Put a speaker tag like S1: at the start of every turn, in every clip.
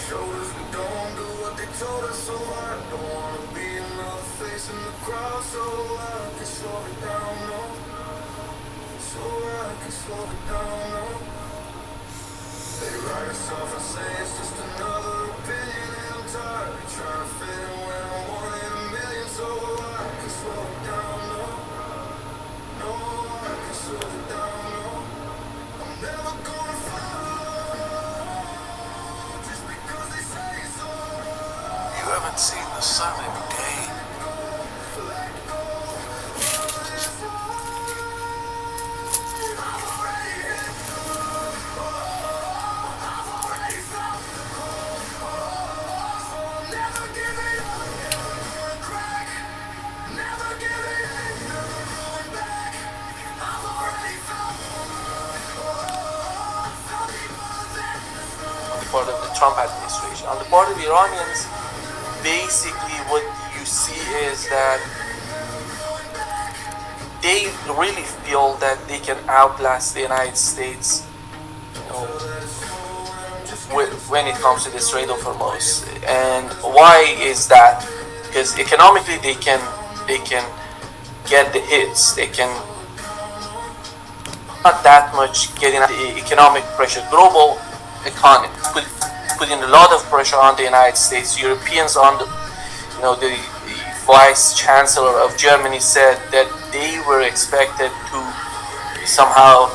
S1: Shoulders, we don't do what they told us, so I don't wanna be another face in the crowd, so I can slow it down, no. So I can slow it down, no. They write us off and say it's just another opinion, and I'm tired of trying to fit in when I'm one in a million, so I can slow it down, no. No, I can slow it down, no. I'm never gonna follow.
S2: You haven't seen the sun in a day. On the part of the Trump administration. On the part of Iranians, basically what you see is that they really feel that they can outlast the United States, when it comes to the Strait of Hormuz. And why is that? Because economically they can get the hits. They can not that much getting the economic pressure. Global economy putting a lot of pressure on the United States. Europeans on the vice chancellor of Germany said that they were expected to somehow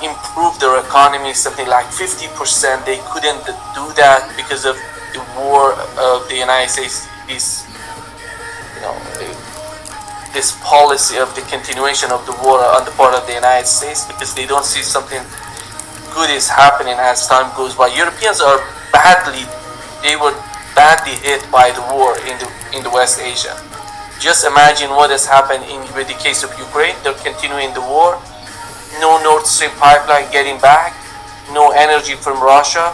S2: improve their economy something like 50%. They couldn't do that because of the war of the United States. This policy of the continuation of the war on the part of the United States, because they don't see something good is happening as time goes by. Europeans were badly hit by the war in the West Asia. Just imagine what has happened with the case of Ukraine. They're continuing the war. No Nord Stream pipeline getting back. No energy from Russia.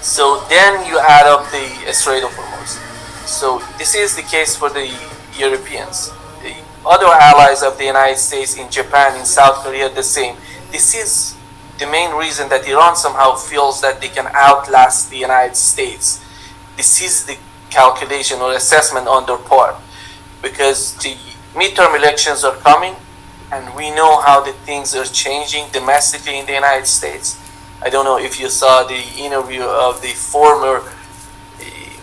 S2: So then you add up the Strait of Hormuz. So this is the case for the Europeans. The other allies of the United States in Japan, in South Korea, the same. This is the main reason that Iran somehow feels that they can outlast the United States. This is the calculation or assessment on their part, because the midterm elections are coming, and we know how the things are changing domestically in the United States. I don't know if you saw the interview of the former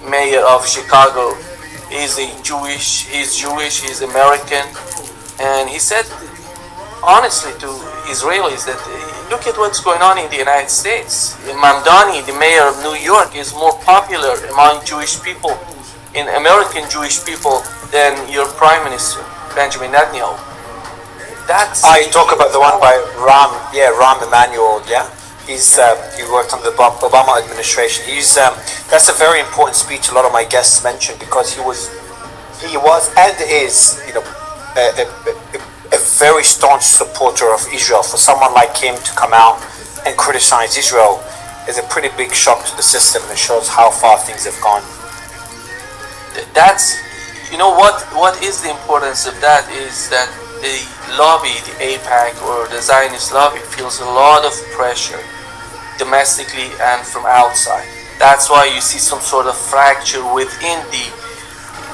S2: mayor of Chicago. He's Jewish, he's American, and he said honestly to Israelis that look at what's going on in the United States. Mamdani, the mayor of New York, is more popular among Jewish people, in American Jewish people, than your prime minister, Benjamin Netanyahu.
S3: I talk about the one by Rahm Emanuel, yeah? He worked under the Obama administration. That's a very important speech a lot of my guests mentioned, because he was and is, a very staunch supporter of Israel. For someone like him to come out and criticize Israel is a pretty big shock to the system, and it shows how far things have gone.
S2: That's, what is the importance of that is that the lobby, the AIPAC or the Zionist lobby, feels a lot of pressure domestically and from outside. That's why you see some sort of fracture within the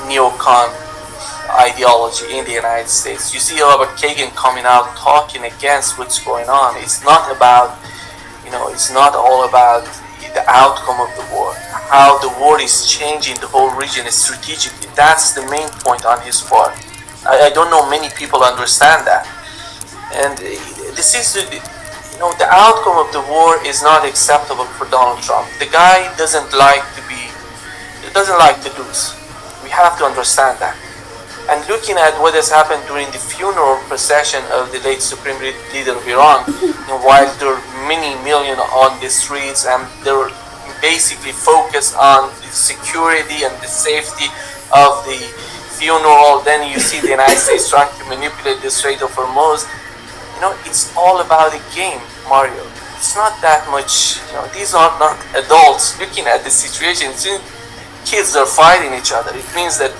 S2: neocon ideology in the United States. You see Robert Kagan coming out talking against what's going on. It's not about, it's not all about the outcome of the war. How the war is changing the whole region strategically. That's the main point on his part. I don't know many people understand that. And this is, the outcome of the war is not acceptable for Donald Trump. The guy doesn't like to lose. We have to understand that. And looking at what has happened during the funeral procession of the late Supreme Leader of Iran, while there are many million on the streets and they're basically focused on the security and the safety of the funeral, then you see the United States trying to manipulate the Strait of Hormuz. It's all about a game, Mario. It's not that much, these are not adults looking at the situation. Kids are fighting each other. It means that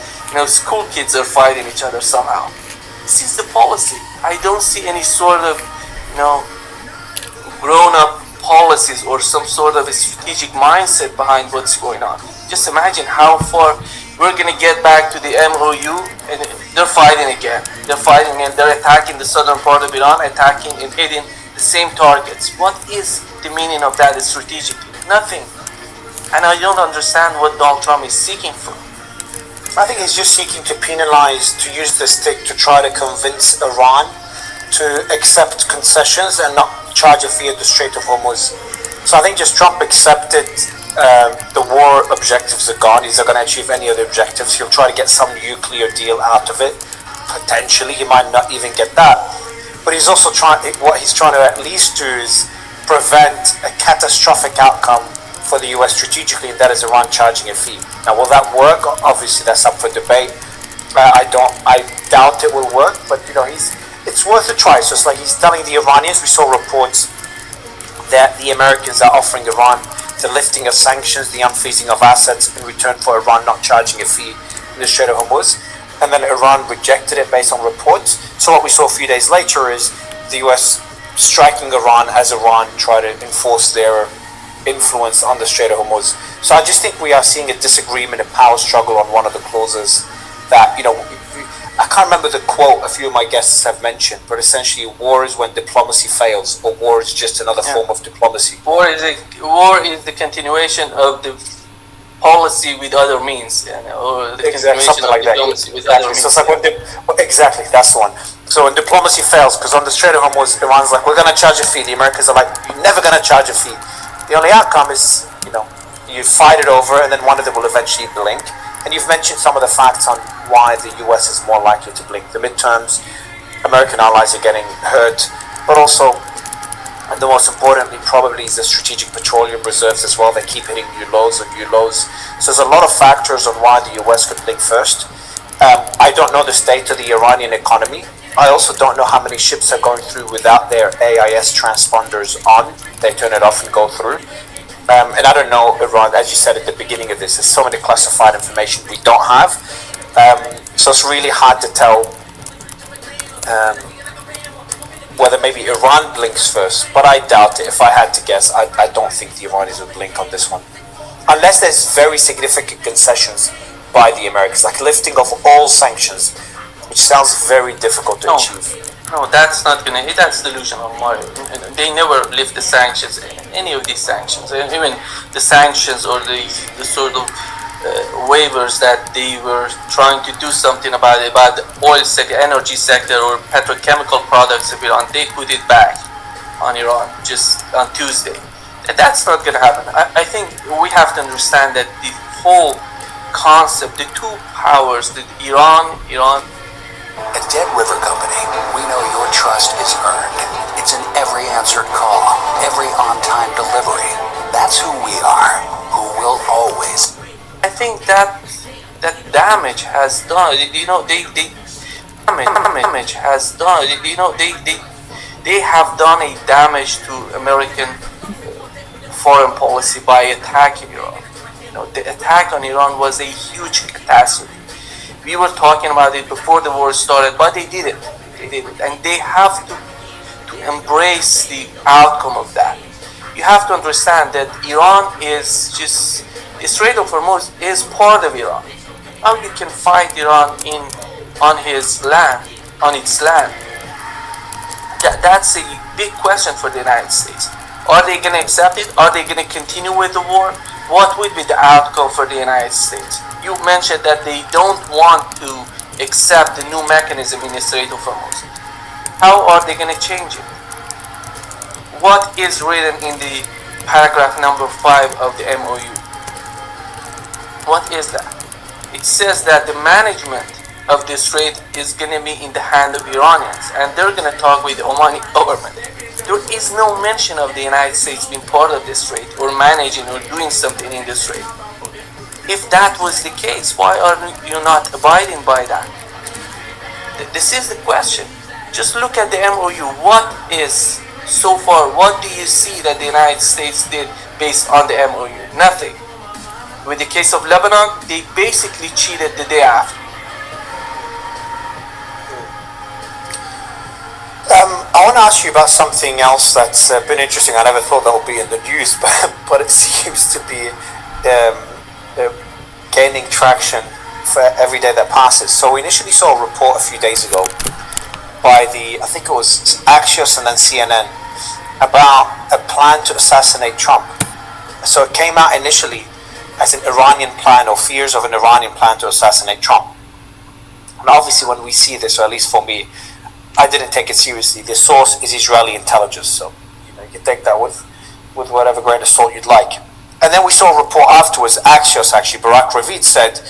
S2: school kids are fighting each other somehow. This is the policy. I don't see any sort of grown-up policies or some sort of a strategic mindset behind what's going on. Just imagine how far we're gonna get back to the MOU, and they're fighting again. They're attacking the southern part of Iran, attacking and hitting the same targets. What is the meaning of that strategically? Nothing. And I don't understand what Donald Trump is seeking for.
S3: I think he's just seeking to penalize, to use the stick to try to convince Iran to accept concessions and not charge a fee at the Strait of Hormuz. So I think just Trump accepted the war objectives are gone. He's not going to achieve any other objectives. He'll try to get some nuclear deal out of it. Potentially, he might not even get that. But he's also what he's trying to at least do is prevent a catastrophic outcome for the US strategically, and that is Iran charging a fee. Now, will that work? Obviously, that's up for debate. I doubt it will work, but it's worth a try. So it's like he's telling the Iranians. We saw reports that the Americans are offering Iran the lifting of sanctions, the unfreezing of assets in return for Iran not charging a fee in the Strait of Hormuz. And then Iran rejected it based on reports. So what we saw a few days later is the US striking Iran as Iran try to enforce their influence on the Strait of Hormuz. So I just think we are seeing a disagreement, a power struggle on one of the clauses that, I can't remember the quote a few of my guests have mentioned, but essentially war is when diplomacy fails, or war is just another form of diplomacy.
S2: War is the continuation of the policy with other means, or the
S3: exactly, something like that. Exactly. So it's like exactly, that's the one. So when diplomacy fails, because on the Strait of Hormuz, Iran's like, we're going to charge a fee. The Americans are like, you're never going to charge a fee. The only outcome is, you fight it over, and then one of them will eventually blink. And you've mentioned some of the facts on why the US is more likely to blink. The midterms, American allies are getting hurt, but also, and the most importantly, probably is the strategic petroleum reserves as well. They keep hitting new lows and new lows. So there's a lot of factors on why the US could blink first. I don't know the state of the Iranian economy. I also don't know how many ships are going through without their AIS transponders on. They turn it off and go through. And I don't know, Iran, as you said at the beginning of this, there's so many classified information we don't have. So it's really hard to tell whether maybe Iran blinks first. But I doubt it. If I had to guess, I don't think the Iranians would blink on this one. Unless there's very significant concessions by the Americans, like lifting of all sanctions, which sounds very difficult to achieve.
S2: No, that's not gonna. That's delusional, Mario. They never lift the sanctions, any of these sanctions, even the sanctions or the sort of waivers that they were trying to do something about the oil sector, energy sector, or petrochemical products of Iran. They put it back on Iran just on Tuesday. And that's not gonna happen. I think we have to understand that the whole concept, the two powers, the Iran.
S4: At Dead River Company, we know your trust is earned. It's in every answered call, every on-time delivery. That's who we are, who will always.
S2: I think that damage has done. They have done a damage to American foreign policy by attacking Iran. The attack on Iran was a huge catastrophe. We were talking about it before the war started, but they did it. And they have to embrace the outcome of that. You have to understand that Iran is just, the Strait of Hormuz is part of Iran. How you can fight Iran on his land, on its land. That's a big question for the United States. Are they going to accept it? Are they going to continue with the war? What would be the outcome for the United States? You mentioned that they don't want to accept the new mechanism in the Strait of Hormuz. How are they going to change it? What is written in the paragraph number 5 of the MOU? What is that? It says that the management of the strait is going to be in the hand of Iranians, and they're going to talk with the Omani government. There is no mention of the United States being part of the strait or managing or doing something in the strait. If that was the case, why are you not abiding by that? This is the question. Just look at the MOU. What is, so far, what do you see that the United States did based on the MOU? Nothing. With the case of Lebanon, they basically cheated the day after.
S3: I want to ask you about something else that's been interesting. I never thought that would be in the news, but it seems to be gaining traction for every day that passes. So we initially saw a report a few days ago by I think it was Axios and then CNN, about a plan to assassinate Trump. So it came out initially as an Iranian plan, or fears of an Iranian plan to assassinate Trump. And obviously when we see this, or at least for me, I didn't take it seriously. The source is Israeli intelligence, so you can take that with whatever grain of salt you'd like. And then we saw a report afterwards. Axios, actually, Barak Ravid said,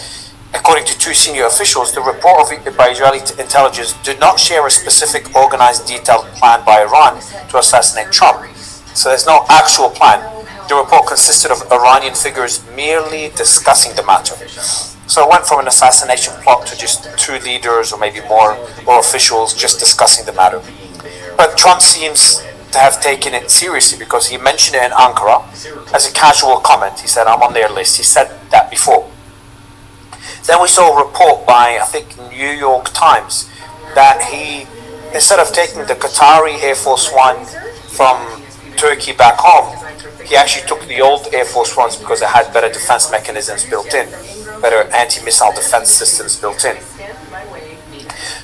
S3: according to 2 senior officials, the report by Israeli intelligence did not share a specific, organized, detailed plan by Iran to assassinate Trump. So there's no actual plan. The report consisted of Iranian figures merely discussing the matter. So it went from an assassination plot to just 2 leaders or maybe more, or officials just discussing the matter. But Trump seems to have taken it seriously, because he mentioned it in Ankara as a casual comment. He said, I'm on their list. He said that before. Then we saw a report by, I think, New York Times, that he, instead of taking the Qatari Air Force One from Turkey back home, he actually took the old Air Force Ones because it had better defense mechanisms built in, better anti-missile defense systems built in.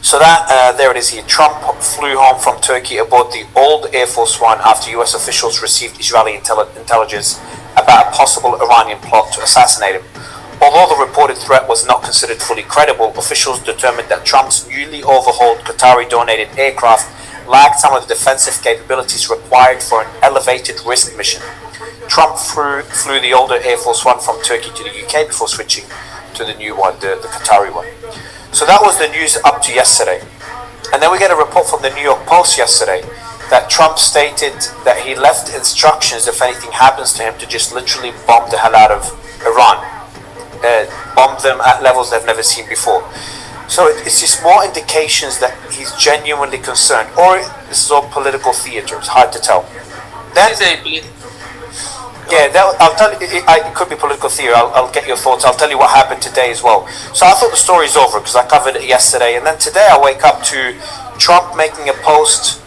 S3: So that, there it is here. Trump flew home from Turkey aboard the old Air Force One after US officials received Israeli intelligence about a possible Iranian plot to assassinate him. Although the reported threat was not considered fully credible, officials determined that Trump's newly overhauled Qatari-donated aircraft lacked some of the defensive capabilities required for an elevated risk mission. Trump flew the older Air Force One from Turkey to the UK before switching to the new one, the Qatari one. So that was the news up to yesterday. And then we get a report from the New York Post yesterday that Trump stated that he left instructions, if anything happens to him, to just literally bomb the hell out of Iran. Bomb them at levels they've never seen before. So it's just more indications that he's genuinely concerned, or this is all political theater. It's hard to tell. Then, I'll tell you. It could be political theater. I'll get your thoughts. I'll tell you what happened today as well. So I thought the story's over because I covered it yesterday, and then today I wake up to Trump making a post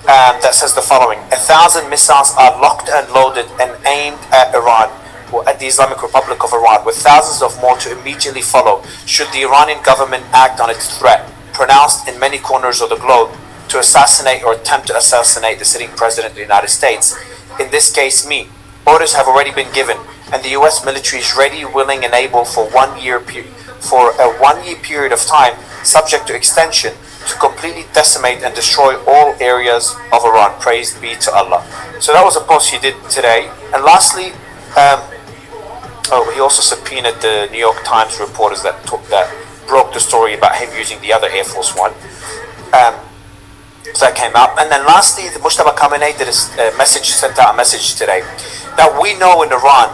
S3: that says the following: 1,000 missiles are locked and loaded and aimed at Iran, or at the Islamic Republic of Iran, with thousands of more to immediately follow should the Iranian government act on its threat, pronounced in many corners of the globe, to assassinate or attempt to assassinate the sitting president of the United States, in this case me. Orders have already been given, and the US military is ready, willing, and able for a 1 year period of time, subject to extension, to completely decimate and destroy all areas of Iran. Praised be to Allah. So that was a post he did today. And lastly, he also subpoenaed the New York Times reporters that broke the story about him using the other Air Force One. So that came out. And then lastly, the Mujtaba Khamenei did sent out a message today. Now we know in Iran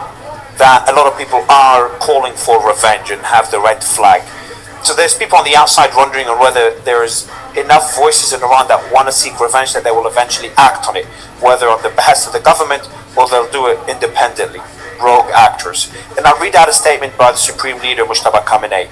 S3: that a lot of people are calling for revenge and have the red flag. So there's people on the outside wondering on whether there is enough voices in Iran that want to seek revenge that they will eventually act on it, whether on the behest of the government or they'll do it independently. Rogue actors. And I'll read out a statement by the Supreme Leader Mujtaba Khamenei.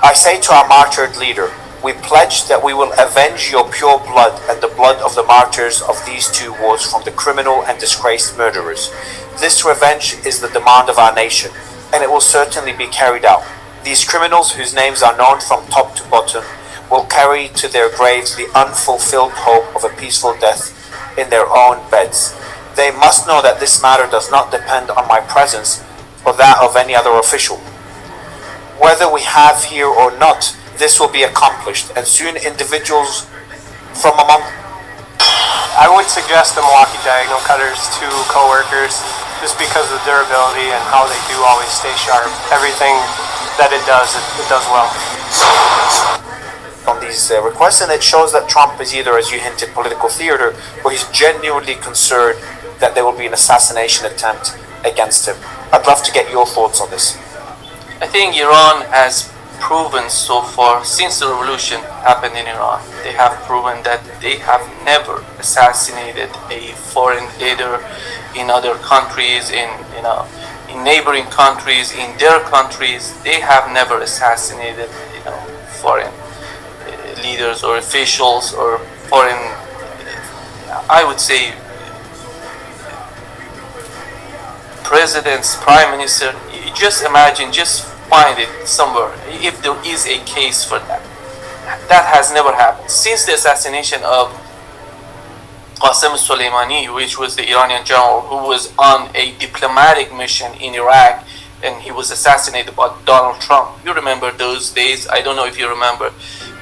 S3: I say to our martyred leader, we pledge that we will avenge your pure blood and the blood of the martyrs of these 2 wars from the criminal and disgraced murderers. This revenge is the demand of our nation, and it will certainly be carried out. These criminals, whose names are known from top to bottom, will carry to their graves the unfulfilled hope of a peaceful death in their own beds. They must know that this matter does not depend on my presence or that of any other official. Whether we have here or not, this will be accomplished, and soon individuals from among...
S5: I would suggest the Milwaukee diagonal cutters to coworkers just because of the durability and how they do always stay sharp. Everything that it does well.
S3: On these requests, and it shows that Trump is either, as you hinted, political theater, or he's genuinely concerned that there will be an assassination attempt against him. I'd love to get your thoughts on this.
S2: I think Iran has proven so far, since the revolution happened in Iran, they have proven that they have never assassinated a foreign leader in other countries, in neighboring countries, in their countries. They have never assassinated foreign leaders or officials or foreign, I would say, presidents, prime minister. You just imagine, just find it somewhere if there is a case for that. That has never happened since the assassination of Qasem Soleimani, which was the Iranian general who was on a diplomatic mission in Iraq, and he was assassinated by Donald Trump. You remember those days? I don't know if you remember,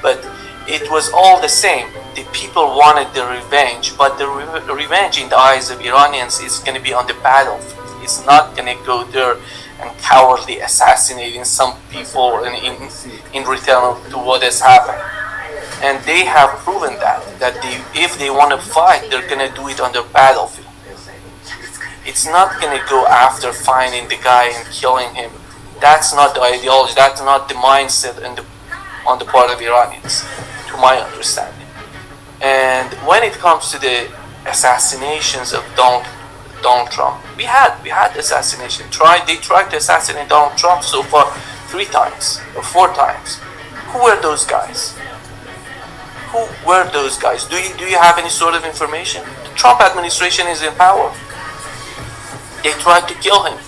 S2: but it was all the same. The people wanted the revenge, but the revenge in the eyes of Iranians is going to be on the battlefield. It's not going to go there and cowardly assassinating some people in return to what has happened. And they have proven that if they want to fight, they're going to do it on the battlefield. It's not going to go after finding the guy and killing him. That's not the ideology. That's not the mindset on the part of Iranians, to my understanding. And when it comes to the assassinations of Donald Trump, we had assassination. They tried to assassinate Donald Trump so far 3 times or 4 times. Who were those guys? Who were those guys? Do you have any sort of information? The Trump administration is in power. They tried to kill him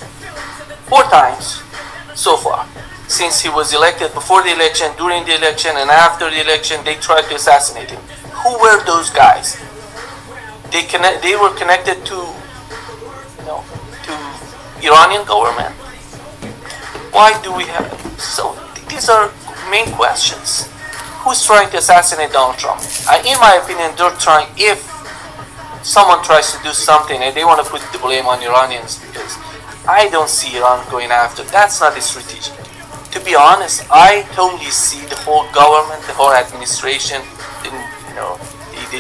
S2: 4 times so far. Since he was elected, before the election, during the election, and after the election, they tried to assassinate him. Who were those guys? They were connected to Iranian government. Why do we have... So these are main questions. Who's trying to assassinate Donald Trump? In my opinion, they're trying, if someone tries to do something and they want to put the blame on Iranians, because I don't see Iran going after. That's not the strategic. To be honest, I totally see the whole government, the whole administration, the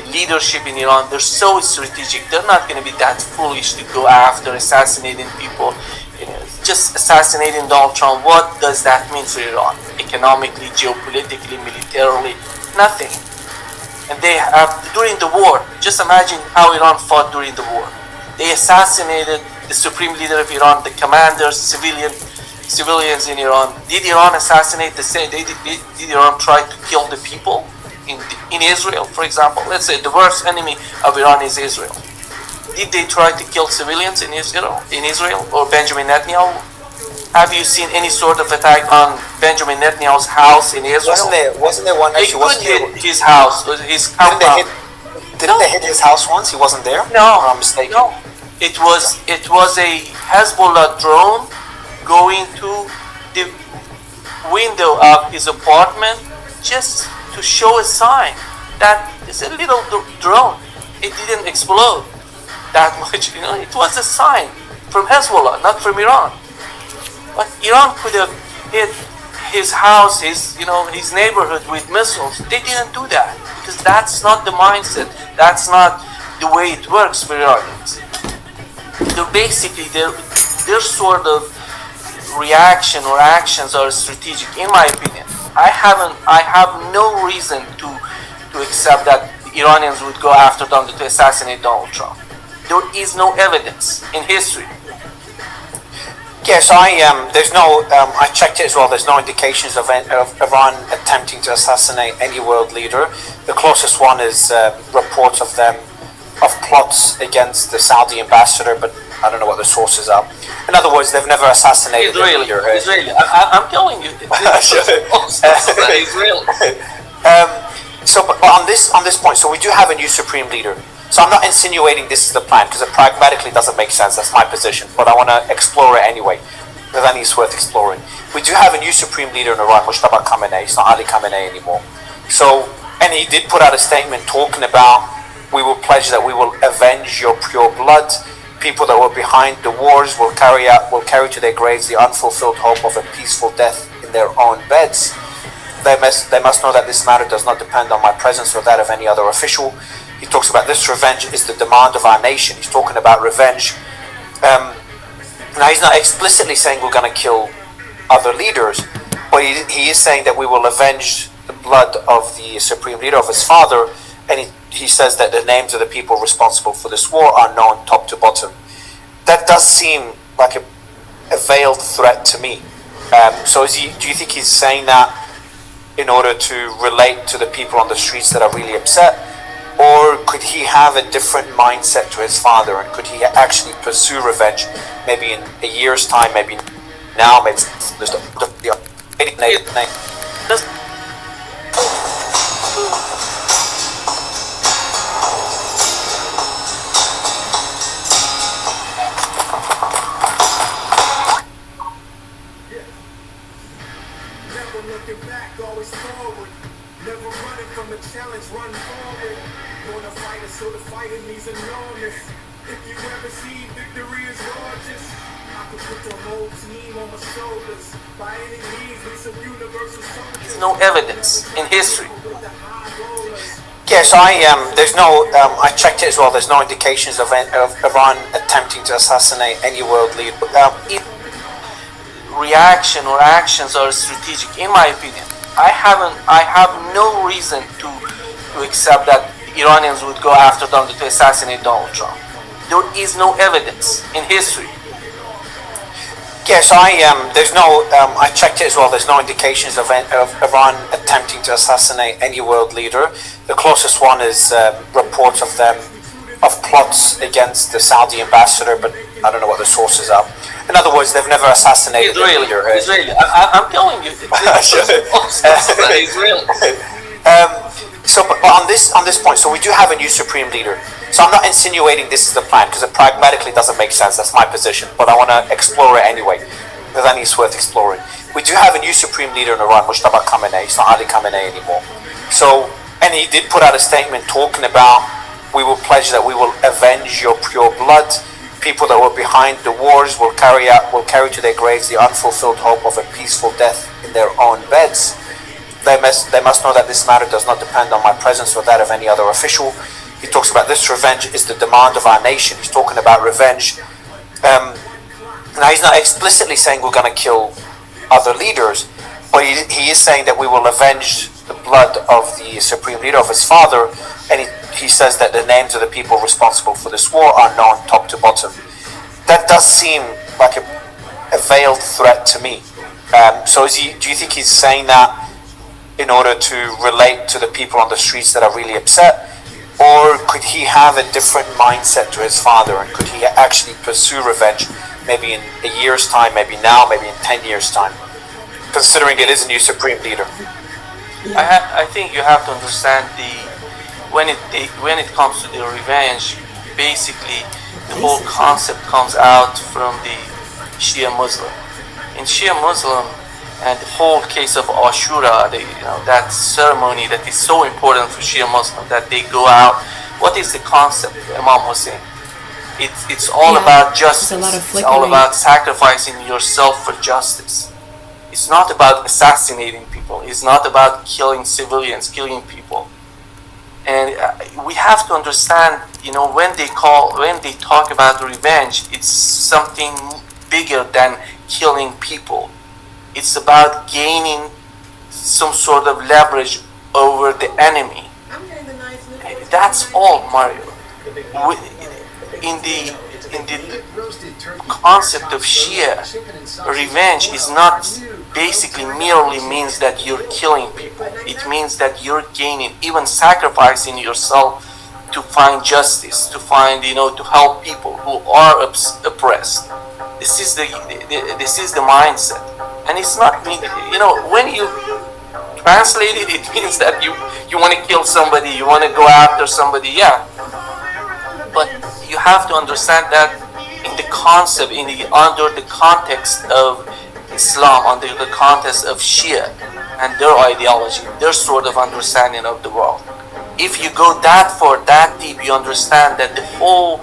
S2: leadership in Iran, they're so strategic. They're not going to be that foolish to go after assassinating people. Just assassinating Donald Trump, what does that mean for Iran? Economically, geopolitically, militarily, nothing. And they have, during the war, just imagine how Iran fought during the war. They assassinated the supreme leader of Iran, the commanders, civilians in Iran. Did Iran assassinate the same? Did Iran try to kill the people in Israel, for example? Let's say the worst enemy of Iran is Israel. Did they try to kill civilians in Israel or Benjamin Netanyahu? Have you seen any sort of attack on Benjamin Netanyahu's house in Israel?
S3: Wasn't there one?
S2: They could hit his house, his compound.
S3: Didn't they hit his house once? He wasn't there?
S2: No,
S3: or I'm mistaken.
S2: no. It was a Hezbollah drone going to the window of his apartment just to show a sign that it's a little drone. It didn't explode that much, It was a sign from Hezbollah, not from Iran. But Iran could have hit his house, his neighborhood with missiles. They didn't do that because that's not the mindset. That's not the way it works for Iranians. They're basically their sort of reaction or actions are strategic, in my opinion. I have no reason to accept that Iranians would go after Donald to assassinate Donald Trump. There is no evidence in history.
S3: Yes, there's no. I checked it as well. There's no indications of Iran attempting to assassinate any world leader. The closest one is reports of plots against the Saudi ambassador, but I don't know what the sources are. In other words, they've never assassinated a leader.
S2: Israeli. I'm telling you, Israeli.
S3: But on this point, so we do have a new supreme leader. So I'm not insinuating this is the plan because it pragmatically doesn't make sense. That's my position, but I want to explore it anyway because I think it's worth exploring. We do have a new supreme leader in Iran, Mustafa Khamenei. It's not Ali Khamenei anymore. So, and he did put out a statement talking about we will pledge that we will avenge your pure blood. People that were behind the wars will carry to their graves the unfulfilled hope of a peaceful death in their own beds. They must know that this matter does not depend on my presence or that of any other official. He talks about this revenge is the demand of our nation. He's talking about revenge. Now he's not explicitly saying we're going to kill other leaders, but he is saying that we will avenge the blood of the supreme leader, of his father, and he says that the names of the people responsible for this war are known top to bottom. That does seem like a veiled threat to me. So do you think he's saying that in order to relate to the people on the streets that are really upset? Or could he have a different mindset to his father, and could he actually pursue revenge maybe in a year's time, maybe now, maybe
S1: Never looking back, always forward. Never running from the challenge, run forward. Gonna fight it, so the fighting needs enormous. If you ever see victory is gorgeous, I could put the whole team on my shoulders. By any means, we some universal soldiers.
S2: There's no evidence in history.
S3: Yes, there's no. I checked it as well. There's no indications of Iran attempting to assassinate any world leader.
S2: Reaction or actions are strategic, in my opinion. I have no reason to accept that Iranians would go after Donald to assassinate Donald Trump. There is no evidence in history.
S3: Yes, there's no. I checked it as well. There's no indications of Iran attempting to assassinate any world leader. The closest one is reports of plots against the Saudi ambassador, but I don't know what the sources are. In other words, they've never assassinated a leader.
S2: Israeli. I'm telling you. Israeli.
S3: But on this point, so we do have a new supreme leader. So I'm not insinuating this is the plan because it pragmatically doesn't make sense. That's my position, but I want to explore it anyway because I think it's worth exploring. We do have a new supreme leader in Iran, Mustafa Khamenei. It's not Ali Khamenei anymore. So, and he did put out a statement talking about we will pledge that we will avenge your pure blood. People that were behind the wars will carry to their graves the unfulfilled hope of a peaceful death in their own beds. They must know that this matter does not depend on my presence or that of any other official. He talks about this revenge is the demand of our nation. He's talking about revenge. Now he's not explicitly saying we're going to kill other leaders, but he is saying that we will avenge the blood of the supreme leader, of his father, and he says that the names of the people responsible for this war are known top to bottom. That does seem like a veiled threat to me. So do you think he's saying that in order to relate to the people on the streets that are really upset? Or could he have a different mindset to his father, and could he actually pursue revenge maybe in a year's time, maybe now, maybe in 10 years' time, considering it is a new supreme leader?
S2: I think you have to understand when it comes to the revenge, basically the whole concept comes out from the Shia Muslim. In Shia Muslim, and the whole case of Ashura, that ceremony that is so important for Shia Muslim, that they go out. What is the concept, Imam Hussein? It's all about justice. It's all about sacrificing yourself for justice. It's not about assassinating people. It's not about killing civilians, killing people. And we have to understand, when they talk about revenge, it's something bigger than killing people. It's about gaining some sort of leverage over the enemy. That's all, Mario. In the concept of Shia, revenge is not basically merely means that you're killing people. It means that you're gaining, even sacrificing yourself to find justice, to find, to help people who are oppressed. This is the mindset. And it's not, when you translated, it means that you want to kill somebody, you want to go after somebody, yeah. But you have to understand that in the concept, under the context of Islam, under the context of Shia and their ideology, their sort of understanding of the world. If you go that far, that deep, you understand that the whole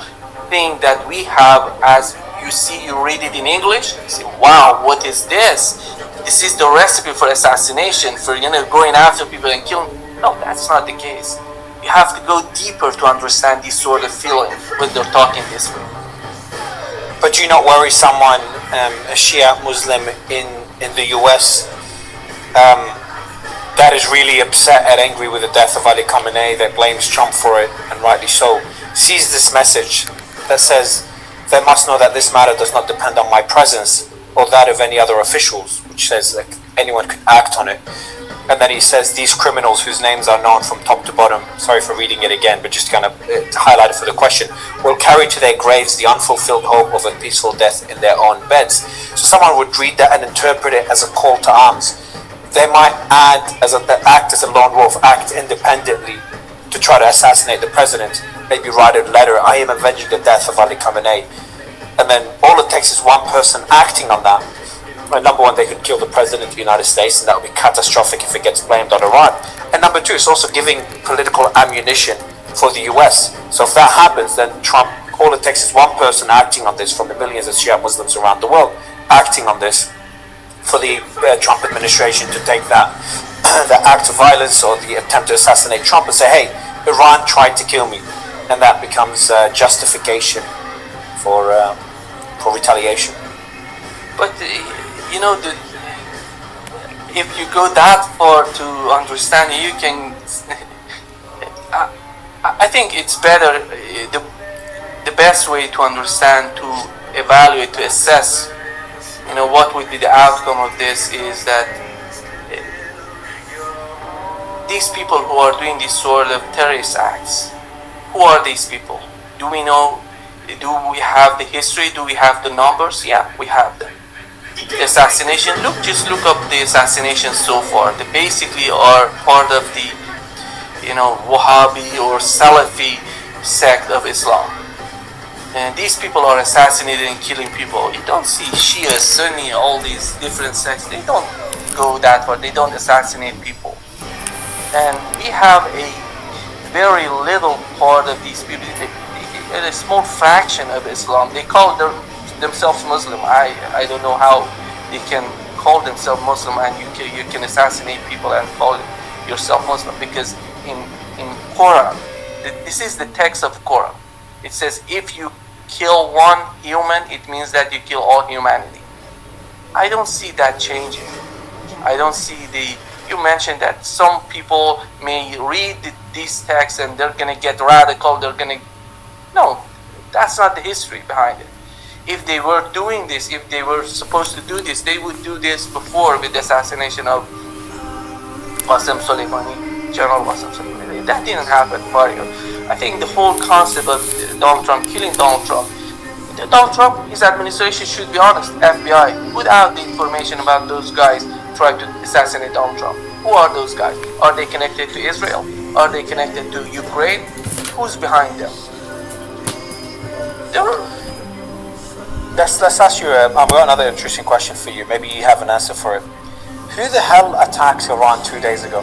S2: thing that we have, as you see, you read it in English, you say, wow, what is this? This is the recipe for assassination, for going after people and killing. No, that's not the case. You have to go deeper to understand this sort of feeling when they're talking this way.
S3: But do you not worry someone, a Shia Muslim in the US, that is really upset and angry with the death of Ali Khamenei, that blames Trump for it, and rightly so, sees this message that says, they must know that this matter does not depend on my presence or that of any other officials, which says that anyone could act on it. And then he says, these criminals whose names are known from top to bottom, sorry for reading it again, but just kind of highlight it for the question, will carry to their graves the unfulfilled hope of a peaceful death in their own beds. So someone would read that and interpret it as a call to arms. They might act as a lone wolf, act independently to try to assassinate the president, maybe write a letter, I am avenging the death of Ali Khamenei. And then all it takes is one person acting on that. Well, number one, they could kill the president of the United States, and that would be catastrophic if it gets blamed on Iran. And number two, it's also giving political ammunition for the US. So if that happens, then Trump, all it takes is one person acting on this from the millions of Shia Muslims around the world, acting on this for the Trump administration to take that the act of violence or the attempt to assassinate Trump and say, hey, Iran tried to kill me. And that becomes justification for retaliation.
S2: But if you go that far to understand, you can. I think it's better. The best way to understand, to evaluate, to assess, what would be the outcome of this is that these people who are doing this sort of terrorist acts, who are these people? Do we know? Do we have the history? Do we have the numbers? Yeah, we have them. The assassination, just look up the assassinations so far. They basically are part of the, Wahhabi or Salafi sect of Islam. And these people are assassinating and killing people. You don't see Shia, Sunni, all these different sects. They don't go that far. They don't assassinate people. And we have a very little part of these people, a small fraction of Islam. They call themselves Muslim. I don't know how they can call themselves Muslim and you can assassinate people and call yourself Muslim, because in Quran, this is the text of Quran. It says if you kill one human, it means that you kill all humanity. I don't see that changing. I don't see you mentioned that some people may read these texts and they're going to get radical, no, that's not the history behind it. If they were doing this, if they were supposed to do this, they would do this before with the assassination of Qasem Soleimani, General Qasem Soleimani. That didn't happen, Mario. I think the whole concept of Donald Trump, killing Donald Trump, his administration should be honest. FBI, put out the information about those guys trying to assassinate Donald Trump. Who are those guys? Are they connected to Israel? Are they connected to Ukraine? Who's behind them?
S3: Let's ask you, I've got another interesting question for you. Maybe you have an answer for it. Who the hell attacked Iran 2 days ago?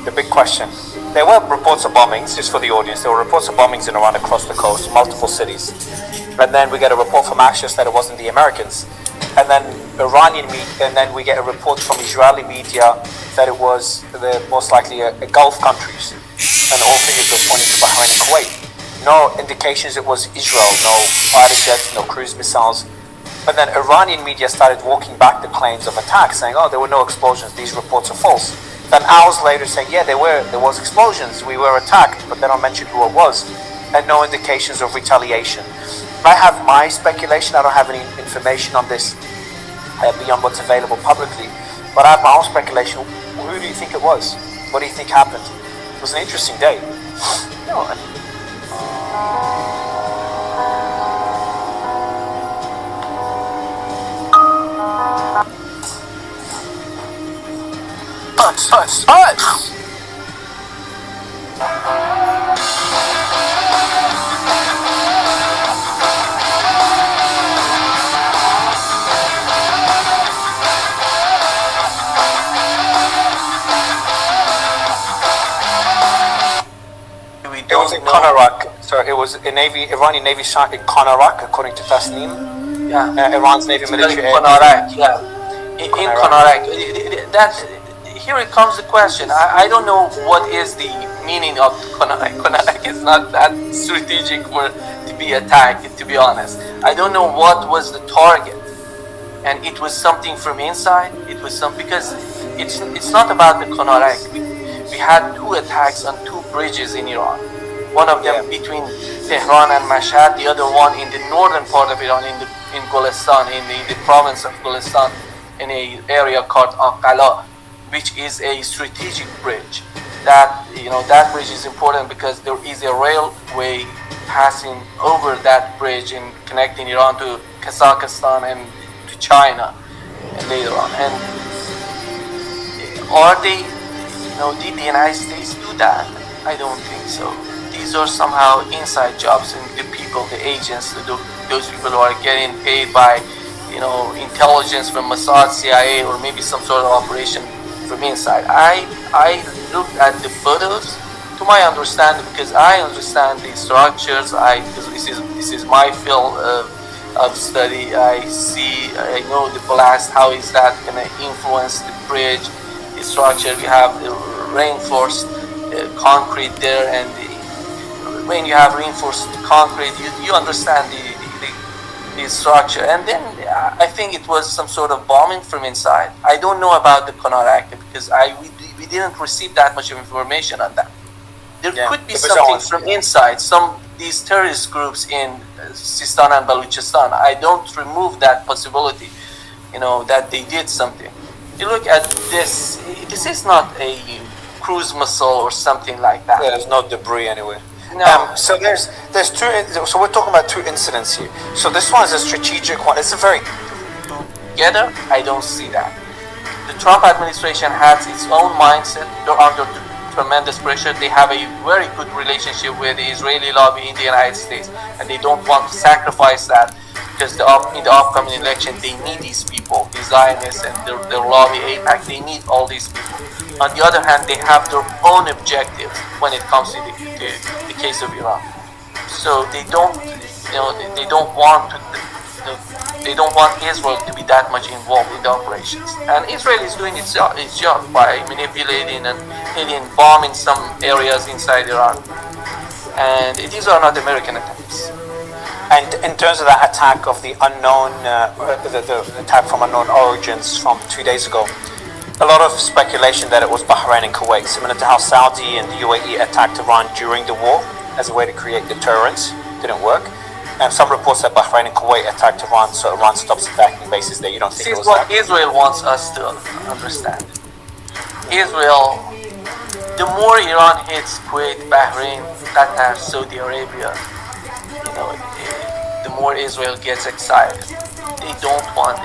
S3: The big question. There were reports of bombings, just for the audience, there were reports of bombings in Iran across the coast, multiple cities. And then we get a report from Axios that it wasn't the Americans. And then Iranian media, and then we get a report from Israeli media that it was most likely a Gulf countries. And all figures were pointing to Bahrain and Kuwait. No indications it was Israel, no fighter jets, no cruise missiles. But then Iranian media started walking back the claims of attacks, saying, oh, there were no explosions, these reports are false. Then hours later saying, yeah, there was explosions, we were attacked, but they don't mention who it was, and no indications of retaliation. I have my speculation, I don't have any information on this beyond what's available publicly, but I have my own speculation. Who do you think it was? What do you think happened? It was an interesting day.
S2: No, Hush, hush, hush!
S3: It was in Konarak. So it was a Iranian Navy site in Konarak, according to Tasnim.
S2: Yeah.
S3: Iran's Navy military air.
S2: Konarak, yeah. In Konarak. That, here it comes the question. I don't know what is the meaning of Konarak. Konarak is not that strategic for to be attacked, to be honest. I don't know what was the target. And it was something from inside. It was some, because it's not about the Konarak. We had 2 attacks on 2 bridges in Iran. One of them between Tehran and Mashhad, the other one in the northern part of Iran, in Golestan, in the province of Golestan, in an area called Aqala, which is a strategic bridge. That that bridge is important because there is a railway passing over that bridge and connecting Iran to Kazakhstan and to China, and later on. And are they, did the United States do that? I don't think so. These are somehow inside jobs, and the people, the agents, those people who are getting paid by, intelligence from Mossad, CIA, or maybe some sort of operation from inside. I looked at the photos, to my understanding, because I understand the structures. Because this is my field of study. I know the blast. How is that going to influence the bridge, the structure? We have the reinforced concrete there, and when you have reinforced concrete, you understand the structure. And then I think it was some sort of bombing from inside. I don't know about the Konarak because we didn't receive that much of information on that. There could be something from inside, these terrorist groups in Sistan and Baluchistan. I don't remove that possibility, that they did something. You look at this. This is not a cruise missile or something like that.
S3: Yeah, there's no debris anyway.
S2: No.
S3: So there's 2. So we're talking about 2 incidents here. So this one is a strategic one. It's a very
S2: together. I don't see that. The Trump administration has its own mindset. They're under tremendous pressure. They have a very good relationship with the Israeli lobby in the United States, and they don't want to sacrifice that because in the upcoming election they need these people, the Zionists and their lobby, AIPAC. They need all these people. On the other hand, they have their own objectives when it comes to the case of Iran. So they don't, they don't want Israel to be that much involved in the operations. And Israel is doing its job by manipulating and hitting, bombing some areas inside Iran. And these are not American attacks.
S3: And in terms of that attack of the unknown, the attack from unknown origins from 2 days ago, a lot of speculation that it was Bahrain and Kuwait, similar to how Saudi and the UAE attacked Iran during the war as a way to create deterrence. Didn't work. And some reports that Bahrain and Kuwait attacked Iran, so Iran stops attacking bases there. You don't think it was
S2: what
S3: that?
S2: Israel wants us to understand. Israel, the more Iran hits Kuwait, Bahrain, Qatar, Saudi Arabia, the more Israel gets excited. They don't want,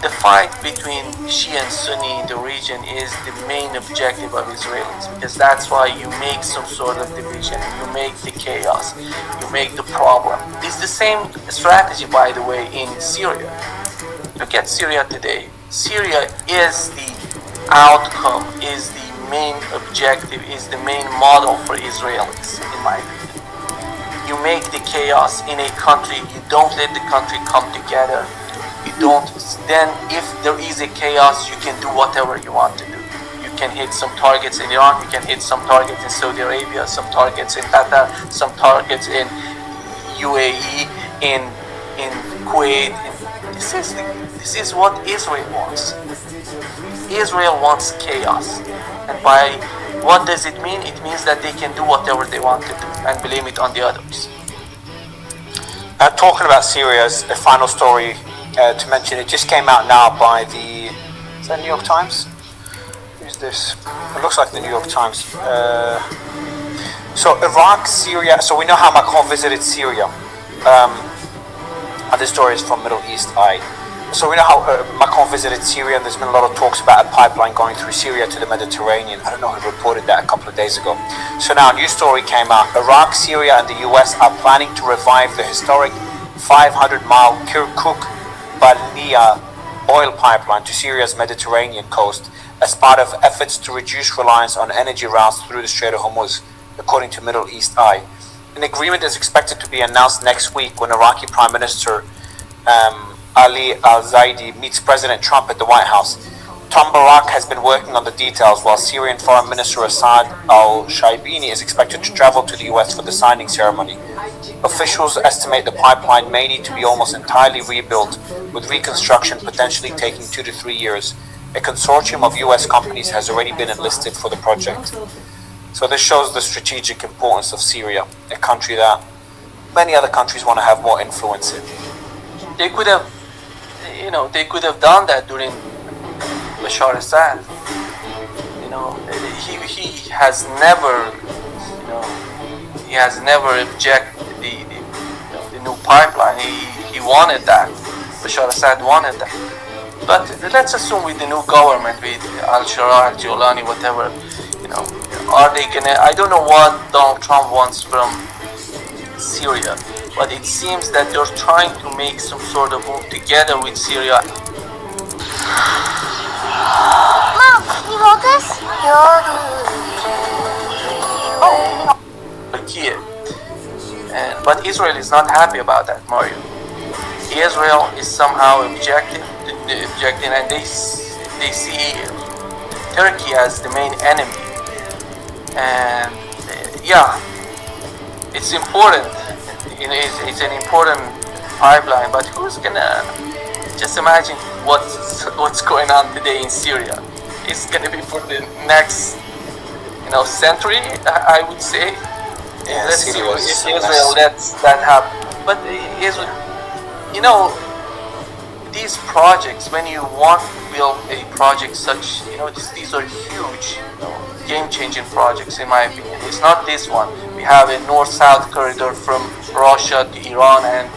S2: the fight between Shia and Sunni in the region is the main objective of Israelis, because that's why you make some sort of division, you make the chaos, you make the problem. It's the same strategy, by the way, in Syria. Look at Syria today. Syria is the outcome, is the main objective, is the main model for Israelis, in my opinion. You make the chaos in a country, you don't let the country come together. You don't, then if there is a chaos, you can do whatever you want to do. You can hit some targets in Iran, you can hit some targets in Saudi Arabia, some targets in Qatar, some targets in UAE, in Kuwait. This is what Israel wants. Israel wants chaos. And by what does it mean? It means that they can do whatever they want to do and blame it on the others.
S3: Talking about Syria, as a final story to mention, it just came out now by is that New York Times? Who's this? It looks like the New York Times. So Iraq, Syria, so we know how Macron visited Syria. And this story is from Middle East Eye. So we know how Macron visited Syria, and there's been a lot of talks about a pipeline going through Syria to the Mediterranean. I don't know who reported that a couple of days ago. So now a new story came out. Iraq, Syria, and the US are planning to revive the historic 500-mile Kirkuk-Balnia oil pipeline to Syria's Mediterranean coast as part of efforts to reduce reliance on energy routes through the Strait of Hormuz, according to Middle East Eye. An agreement is expected to be announced next week when Iraqi Prime Minister Ali al-Zaidi meets President Trump at the White House. Tom Barak has been working on the details, while Syrian Foreign Minister Assad al-Shaibini is expected to travel to the US for the signing ceremony. Officials estimate the pipeline may need to be almost entirely rebuilt, with reconstruction potentially taking 2 to 3 years. A consortium of US companies has already been enlisted for the project. So this shows the strategic importance of Syria, a country that many other countries want to have more influence in.
S2: They could have, they could have done that during Bashar Assad. He has never, objected the new pipeline. He wanted that. Bashar Assad wanted that. But let's assume with the new government, with Al-Shara, Al-Jolani, whatever, are they gonna? I don't know what Donald Trump wants from Syria, but it seems that they're trying to make some sort of move together with Syria.
S6: Mom, you hold this?
S2: Turkey. But Israel is not happy about that, Mario. Israel is somehow objecting, and they see Turkey as the main enemy. And it's important. It's an important pipeline. But who's gonna? Just imagine what's going on today in Syria. It's gonna be for the next, century. I would say.
S3: Yeah,
S2: Let's see
S3: Syria
S2: if Israel lets that happen. But Israel, these projects, when you want to build a project such, these are huge, game-changing projects in my opinion. It's not this one. We have a north-south corridor from Russia to Iran and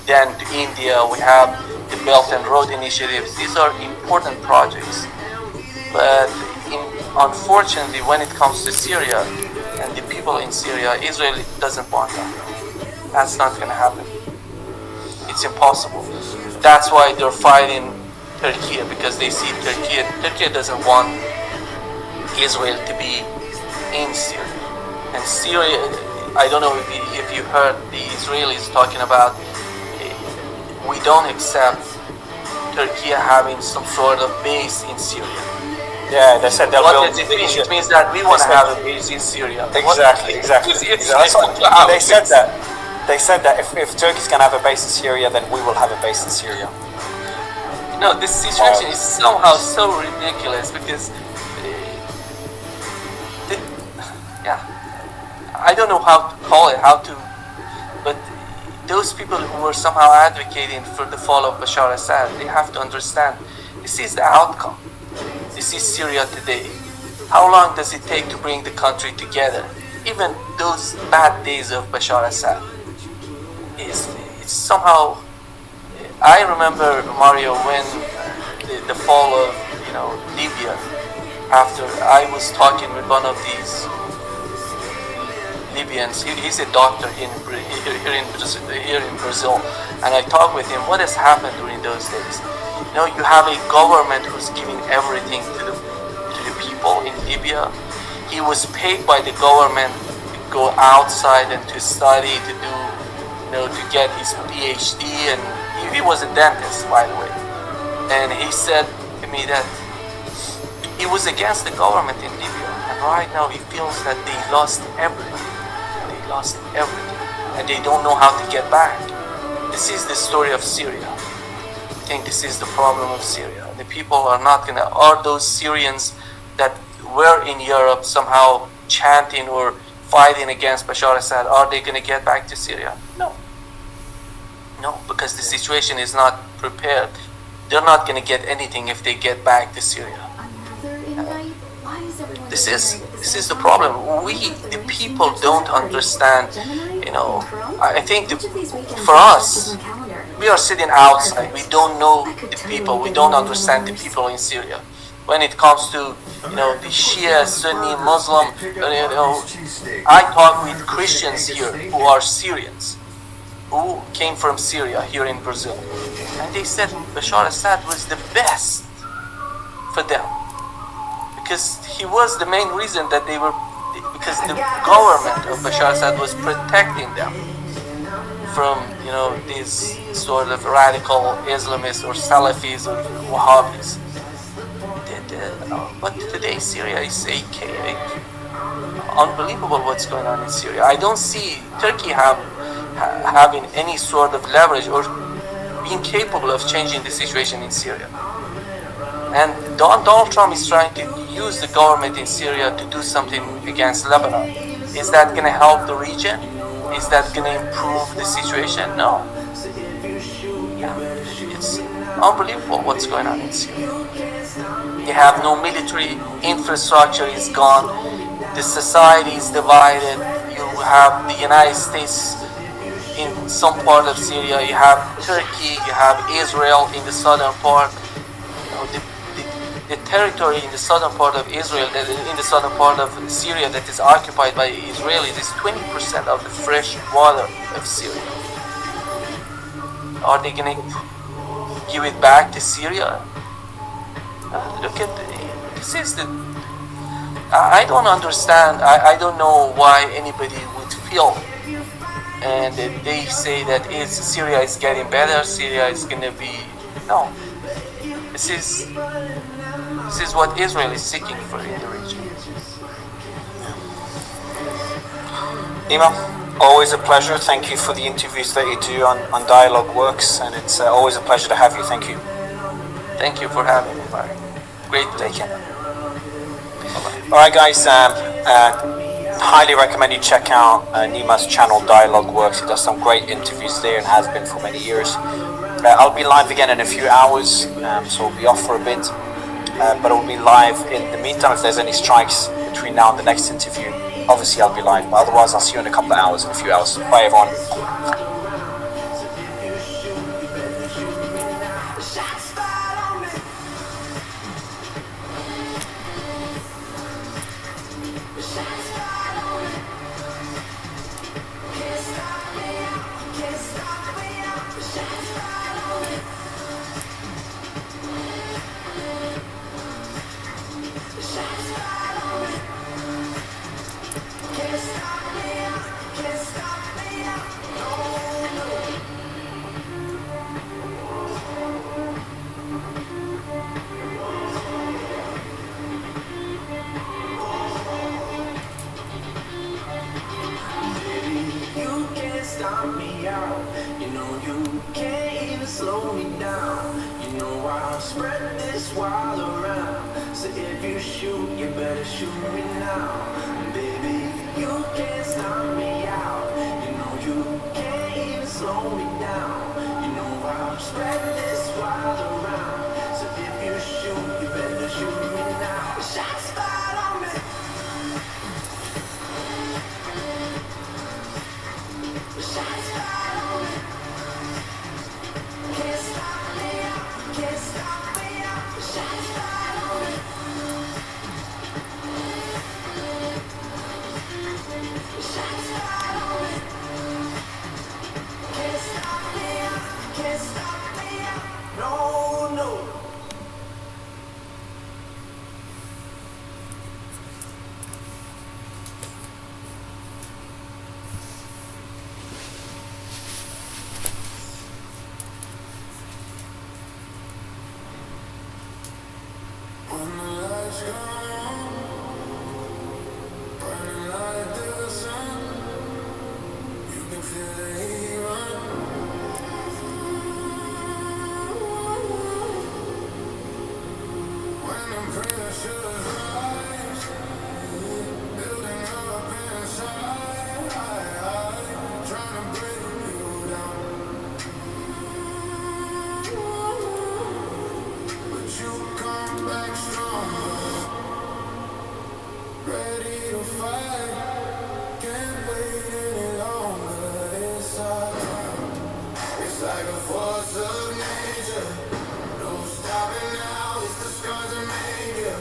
S2: then to India. We have the Belt and Road initiatives. These are important projects. But unfortunately, when it comes to Syria and the people in Syria, Israel doesn't want that. That's not going to happen. It's impossible. That's why they're fighting Turkey, because they see Turkey doesn't want Israel to be in Syria. And Syria, I don't know if you heard the Israelis talking about, we don't accept Turkey having some sort of base in Syria.
S3: Yeah, they said they'll
S2: what
S3: build.
S2: Does it mean? It means that we want to have a base in Syria.
S3: Exactly. They said that if Turkey's gonna have a base in Syria, then we will have a base in Syria.
S2: This situation is somehow so ridiculous because, I don't know how to call it, but those people who were somehow advocating for the fall of Bashar Assad, they have to understand this is the outcome. This is Syria today. How long does it take to bring the country together? Even those bad days of Bashar Assad, it's somehow. I remember, Mario, when the fall of Libya. After I was talking with one of these Libyans, he's a doctor here in Brazil, and I talked with him. What has happened during those days? You have a government who's giving everything to the people in Libya. He was paid by the government to go outside and to study, to do, to get his PhD, and he was a dentist, by the way. And he said to me that he was against the government in Libya, and right now he feels that they lost everything. They lost everything, and they don't know how to get back. This is the story of Syria. I think this is the problem of Syria. The people are not gonna. Are those Syrians that were in Europe somehow chanting or fighting against Bashar Assad? Are they gonna get back to Syria? No, because the situation is not prepared. They're not gonna get anything if they get back to Syria. This is the problem. We, the people, don't understand. I think for us, we are sitting outside. We don't know the people. We don't understand the people in Syria. When it comes to the Shia, Sunni, Muslim, I talk with Christians here who are Syrians, who came from Syria here in Brazil, and they said Bashar Assad was the best for them because he was the main reason that they were, because the government of Bashar Assad was protecting them from these sort of radical Islamists or Salafis or Wahhabis. But today Syria is unbelievable what's going on in Syria. I don't see Turkey having any sort of leverage or being capable of changing the situation in Syria. And Donald Trump is trying to use the government in Syria to do something against Lebanon. Is that going to help the region? Is that going to improve the situation? No. Yeah, it's unbelievable what's going on in Syria. They have no military, infrastructure is gone, the society is divided. You have the United States in some part of Syria, you have Turkey, you have Israel in the southern part. The territory in the southern part of Israel, in the southern part of Syria that is occupied by Israelis is 20% of the fresh water of Syria. Are they going to give it back to Syria? Look at this is the. I don't understand. I don't know why anybody would feel, and they say that Syria is getting better. Syria is going to be no. This is what Israel is seeking for in the region.
S3: Nima, always a pleasure. Thank you for the interviews that you do on Dialogue Works, and it's always a pleasure to have you. Thank you.
S2: Thank you for having me, Mark. Great to take care.
S3: Alright guys, highly recommend you check out Nima's channel Dialogue Works. He does some great interviews there and has been for many years. I'll be live again in a few hours, so I'll be off for a bit, but I'll be live in the meantime. If there's any strikes between now and the next interview, obviously I'll be live, but otherwise I'll see you in a couple of hours, in a few hours. Bye everyone.
S1: like a force of nature. No stopping now, it's the scars that make you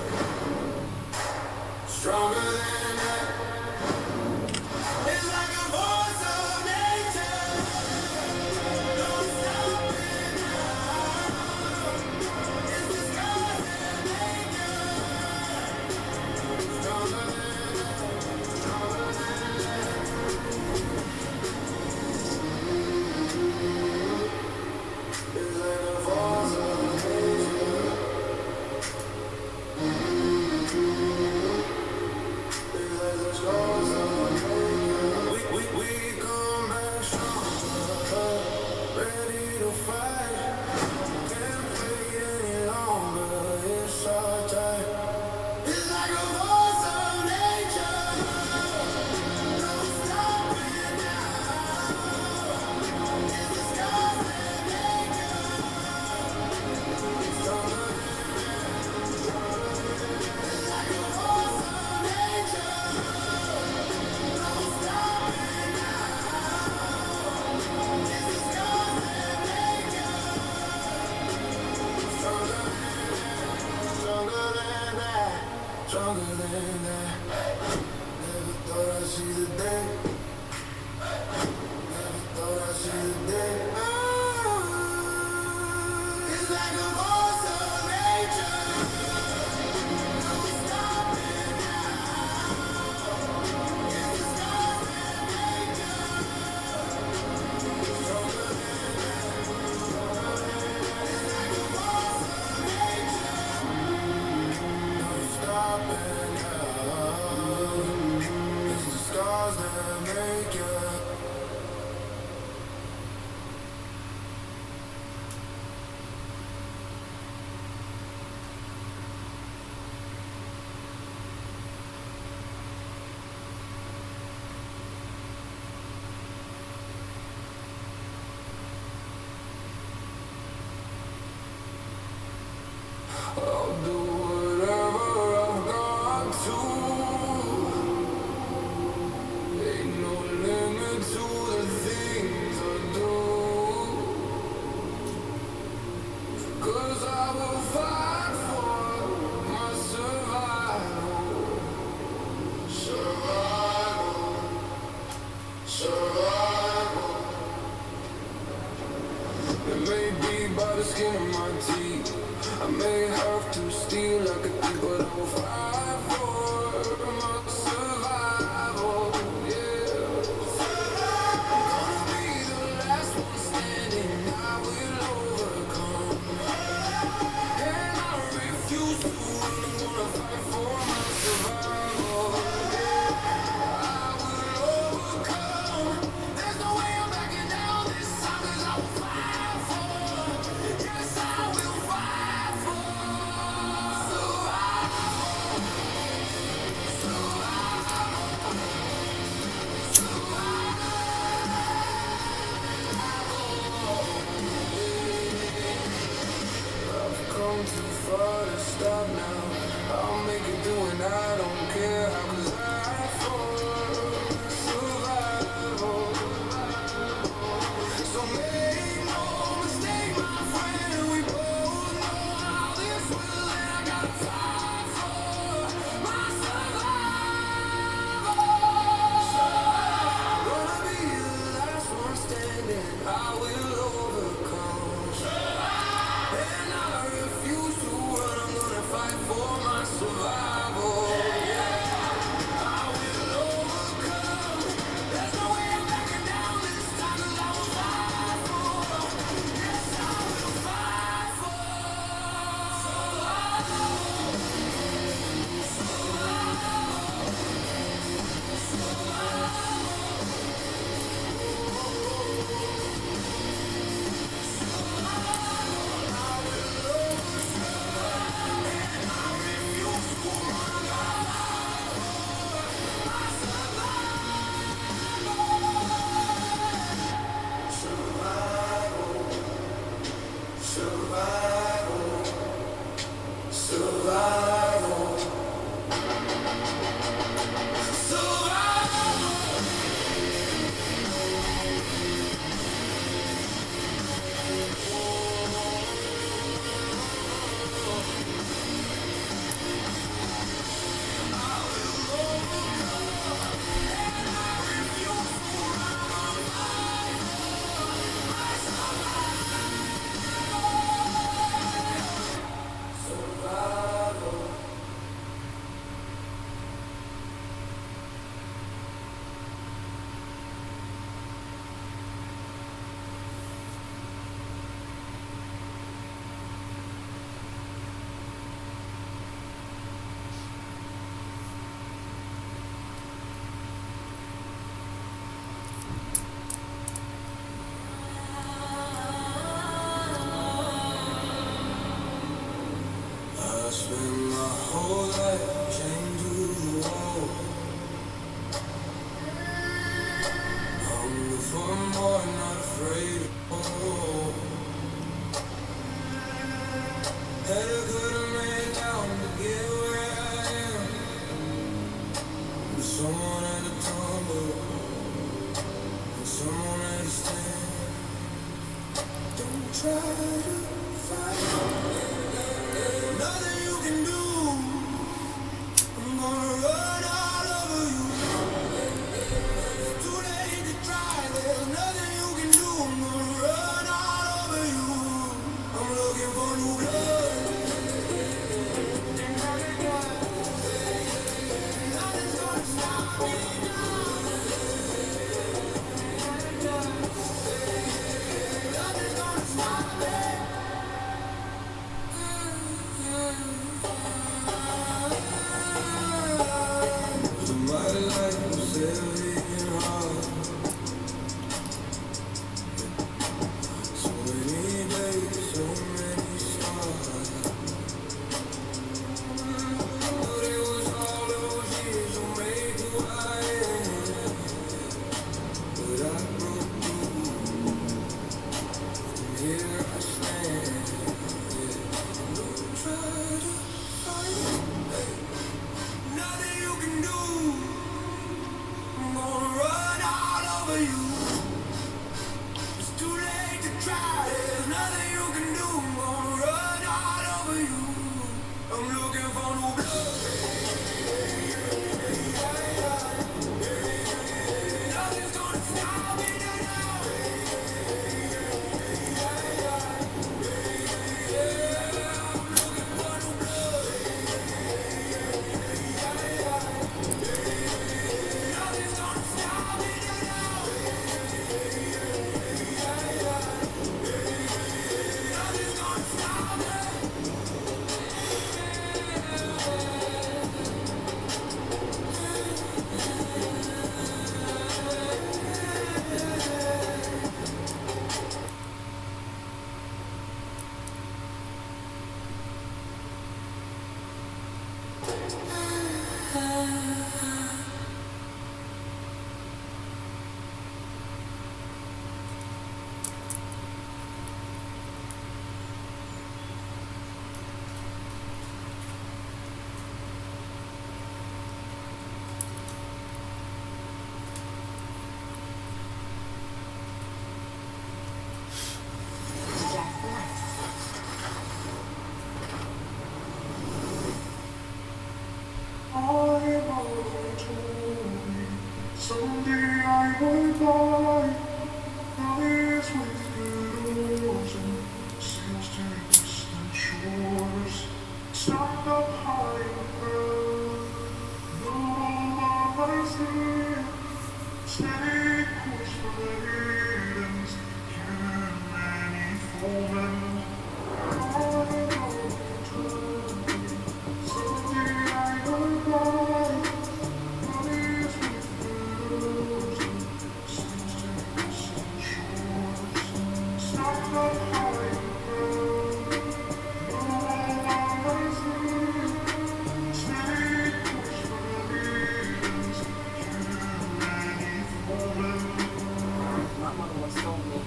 S1: stronger than that. It's like a force of nature. No stopping now. It's the scars that make you stronger than that. Stronger than that. It's like a force of nature. It's like the scars of nature. We come back stronger, ready to fight. Can't wait any longer. It's our time. It's like a force of nature. No stopping now. It's the scars that make you stronger. It's like a force of nature. No stopping now. It's the scars that make you stronger. Stronger than that. Stronger than that. Never thought I'd see the day. Never thought I'd see the day. It's like a force of nature. No stopping now. It's the scars that make you stronger than that. It's like a force of nature. No stopping now. It's the scars that make you. I'll do whatever I've got to. Ain't no limit to the things I do. 'Cause I will fight for my survival. Survival. Survival. It may be by the skin of my teeth. I may have to steal like a thief, but I will fight for my survival. Yeah. I'm gonna be the last one standing. I will overcome, and I refuse to run. I'm gonna fight for my survival. I will overcome. There's no way I'm backing down this time, 'cause I will fight for. Yes, I will fight for survival. I've come too far to stop now. I'll make it through and I don't care how, 'cause I for survival. So make no mistake, my friend, we both know how this will end. I gotta fight for my survival. Gonna be the last one standing. I will overcome, and I refuse to run. I'm gonna fight for Someone had to tumble, and someone had to stand. Don't try to fight, nothing you can do. I'm gonna run all over you. It's too late to try, there's nothing you can do. I'm gonna run all over you. I'm looking for new blood. Nothing's gonna stop me now. Nothing's gonna stop me. My life was heavy and hard. So many days, so many stars. But it was all those years that made who I am. But I broke through, and here I stand. Don't try to fight, nothing you can do. I'm gonna run all over you. It's too late to try. There's nothing you can do. I'm gonna run all over you. I'm looking for new blood. Nothing's gonna stop me now. I'm looking for new blood. Nothing's gonna stop me now. Nothing's gonna stop me.
S7: Someday I will die. Now this wicked ocean seems to distant shores. Stand up high and proud, no one here. Steady course for the heathens, human foemen. Someday I will die. Now this wicked ocean seems to distant shores. Stand up high and proud, no one here. Steady course for the heathens, human foemen.
S8: My mother once told me,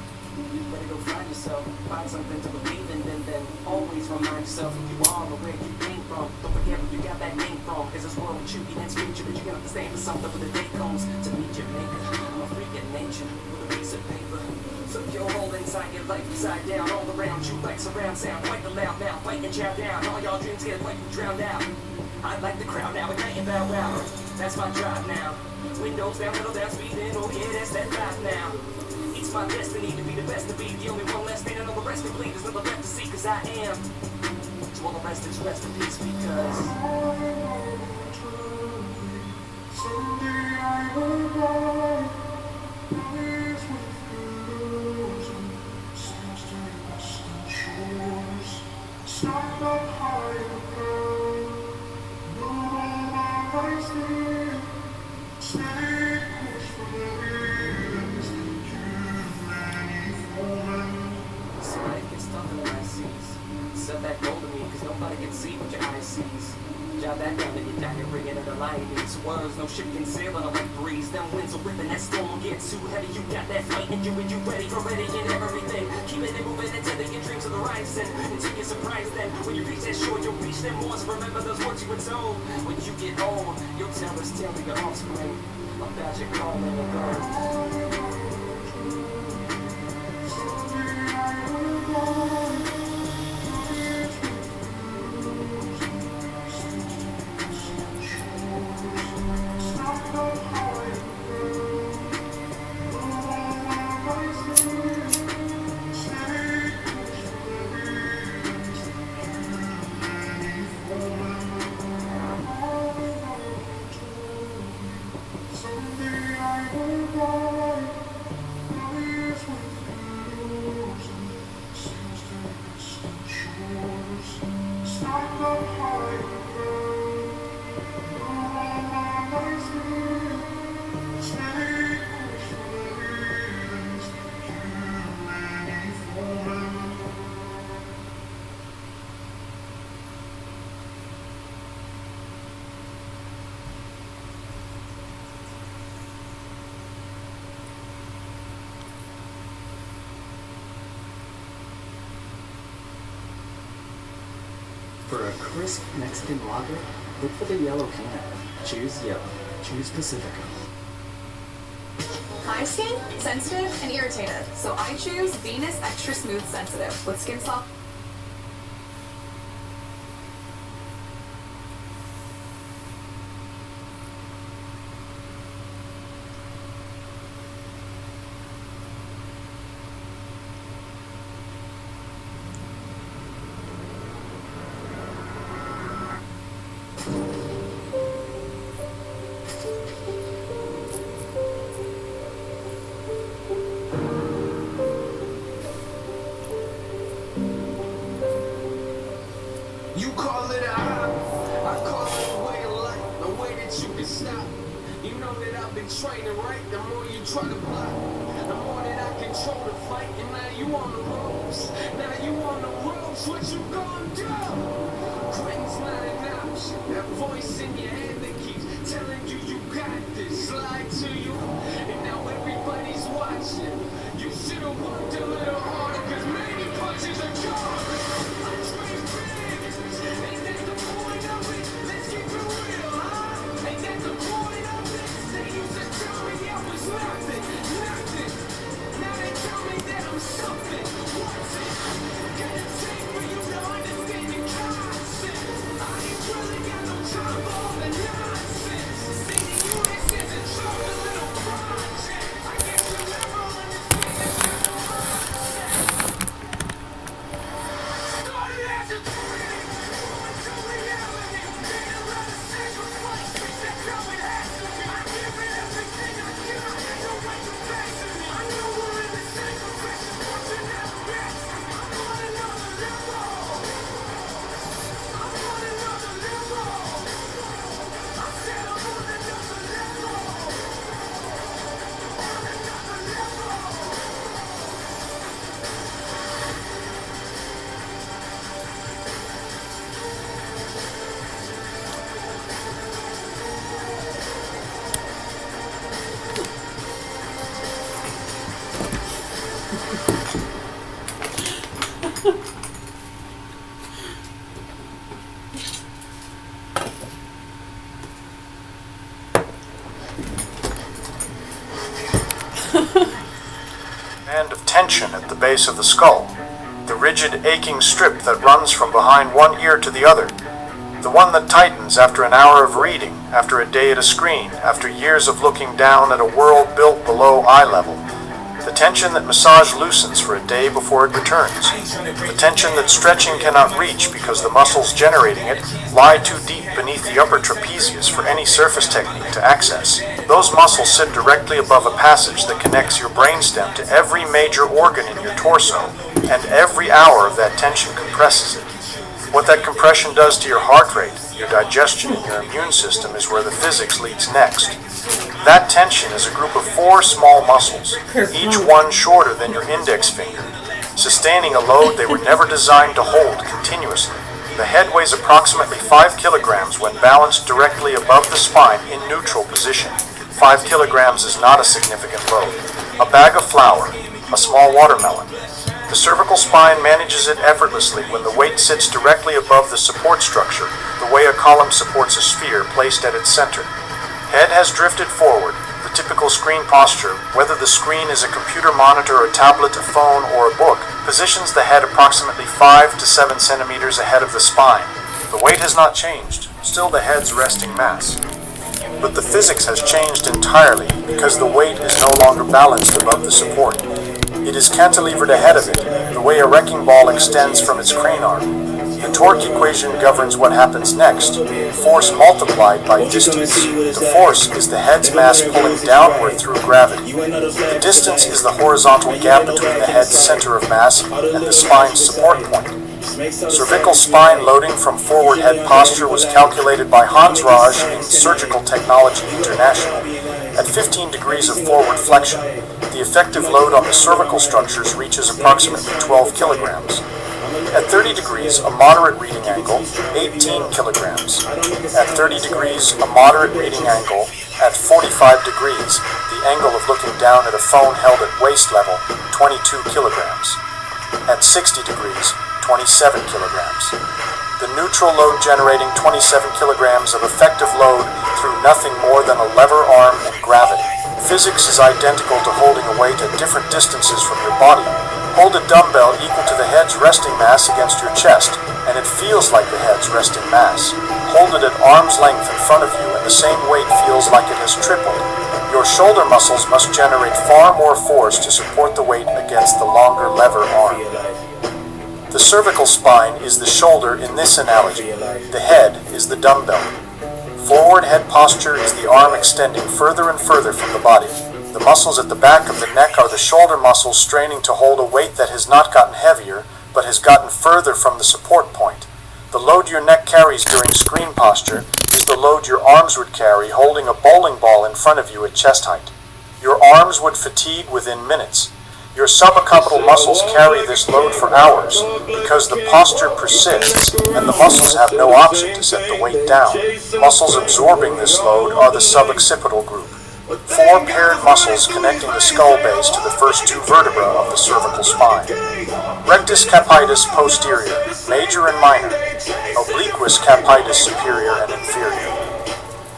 S8: you better go find yourself, find something to believe in, then always remind yourself who you are or where you came from. Don't forget where you got that name from, cause this world will shoot you and screech you, but you can understand for something when the day comes to meet your maker. I'm a freak in nature with a piece of paper. So you're all inside your life, upside down, all around you like surround sound. Quite the loud now, fight and chow down. All y'all dreams get like you drowned out. I like the crowd now, and night and bow wow. That's my drive now. Windows down, middle down, speeding, oh yeah, that's that vibe now. It's my destiny to be the best, to be the only one left standing. All the rest complete, there's nothing left to see, cause I am. To all the rest is rest in peace, because
S7: Someday I will die. Now this wicked ocean seems to distant shores. Stand up high and proud, no one here. Steady course for the heathens, human foemen.
S8: see life gets tougher than I sees. Set that goal to me, cause nobody can see what your eye sees. Jot that down in your diary and underline these words. No ship can sail on a light breeze. Them winds are whipping, that storm will get too heavy. You got that fight in you and you ready for ready in everything. Keeping it moving until your dreams of the horizon. Until you're surprised that when you reach that shore, you'll reach them more. So remember those words you were told. When you get old, you'll tell us, tell me your offspring about your calling and birth. For a crisp Mexican lager, look for the yellow can. Choose yellow. Choose Pacifica.
S9: My skin, sensitive and irritated, so I choose Venus Extra Smooth Sensitive with skin soft.
S1: You call it a hop, I call it a way of life, no way that you can stop. You know that I've been training right, the more you try to block, the more that I control the fight, and now you on the ropes, what you gonna do? Quitting's not an option, that voice in your head that keeps telling you you got this, lie to you, and now everybody's watching. You should've worked a little harder, cause many punches are gone.
S10: Band of tension at the base of the skull, the rigid aching strip that runs from behind one ear to the other, the one that tightens after an hour of reading, after a day at a screen, after years of looking down at a world built below eye level, the tension that massage loosens for a day before it returns, the tension that stretching cannot reach because the muscles generating it lie too deep beneath the upper trapezius for any surface technique to access. Those muscles sit directly above a passage that connects your brainstem to every major organ in your torso, and every hour of that tension compresses it. What that compression does to your heart rate, your digestion, and your immune system is where the physics leads next. That tension is a group of 4 small muscles, each one shorter than your index finger, sustaining a load they were never designed to hold continuously. The head weighs approximately 5 kilograms when balanced directly above the spine in neutral position. 5 kilograms is not a significant load. A bag of flour, a small watermelon. The cervical spine manages it effortlessly when the weight sits directly above the support structure, the way a column supports a sphere placed at its center. Head has drifted forward, the typical screen posture, whether the screen is a computer monitor, a tablet, a phone, or a book, positions the head approximately 5 to 7 centimeters ahead of the spine. The weight has not changed, still the head's resting mass. But the physics has changed entirely because the weight is no longer balanced above the support. It is cantilevered ahead of it, the way a wrecking ball extends from its crane arm. The torque equation governs what happens next, force multiplied by distance. The force is the head's mass pulling downward through gravity. The distance is the horizontal gap between the head's center of mass and the spine's support point. Cervical spine loading from forward head posture was calculated by Hans Raj in Surgical Technology International. At 15 degrees of forward flexion, the effective load on the cervical structures reaches approximately 12 kilograms. At 30 degrees, a moderate reading angle, 18 kilograms. At 30 degrees, a moderate reading angle. At 45 degrees, the angle of looking down at a phone held at waist level, 22 kilograms. At 60 degrees, 27 kilograms. The neutral load generating 27 kilograms of effective load through nothing more than a lever arm and gravity. Physics is identical to holding a weight at different distances from your body. Hold a dumbbell equal to the head's resting mass against your chest, and it feels like the head's resting mass. Hold it at arm's length in front of you, and the same weight feels like it has tripled. Your shoulder muscles must generate far more force to support the weight against the longer lever arm. The cervical spine is the shoulder in this analogy. The head is the dumbbell. Forward head posture is the arm extending further and further from the body. The muscles at the back of the neck are the shoulder muscles straining to hold a weight that has not gotten heavier, but has gotten further from the support point. The load your neck carries during screen posture is the load your arms would carry holding a bowling ball in front of you at chest height. Your arms would fatigue within minutes. Your suboccipital muscles carry this load for hours because the posture persists and the muscles have no option to set the weight down. Muscles absorbing this load are the suboccipital group. 4 paired muscles connecting the skull base to the first 2 vertebrae of the cervical spine. Rectus capitis posterior, major and minor. Obliquus capitis superior and inferior.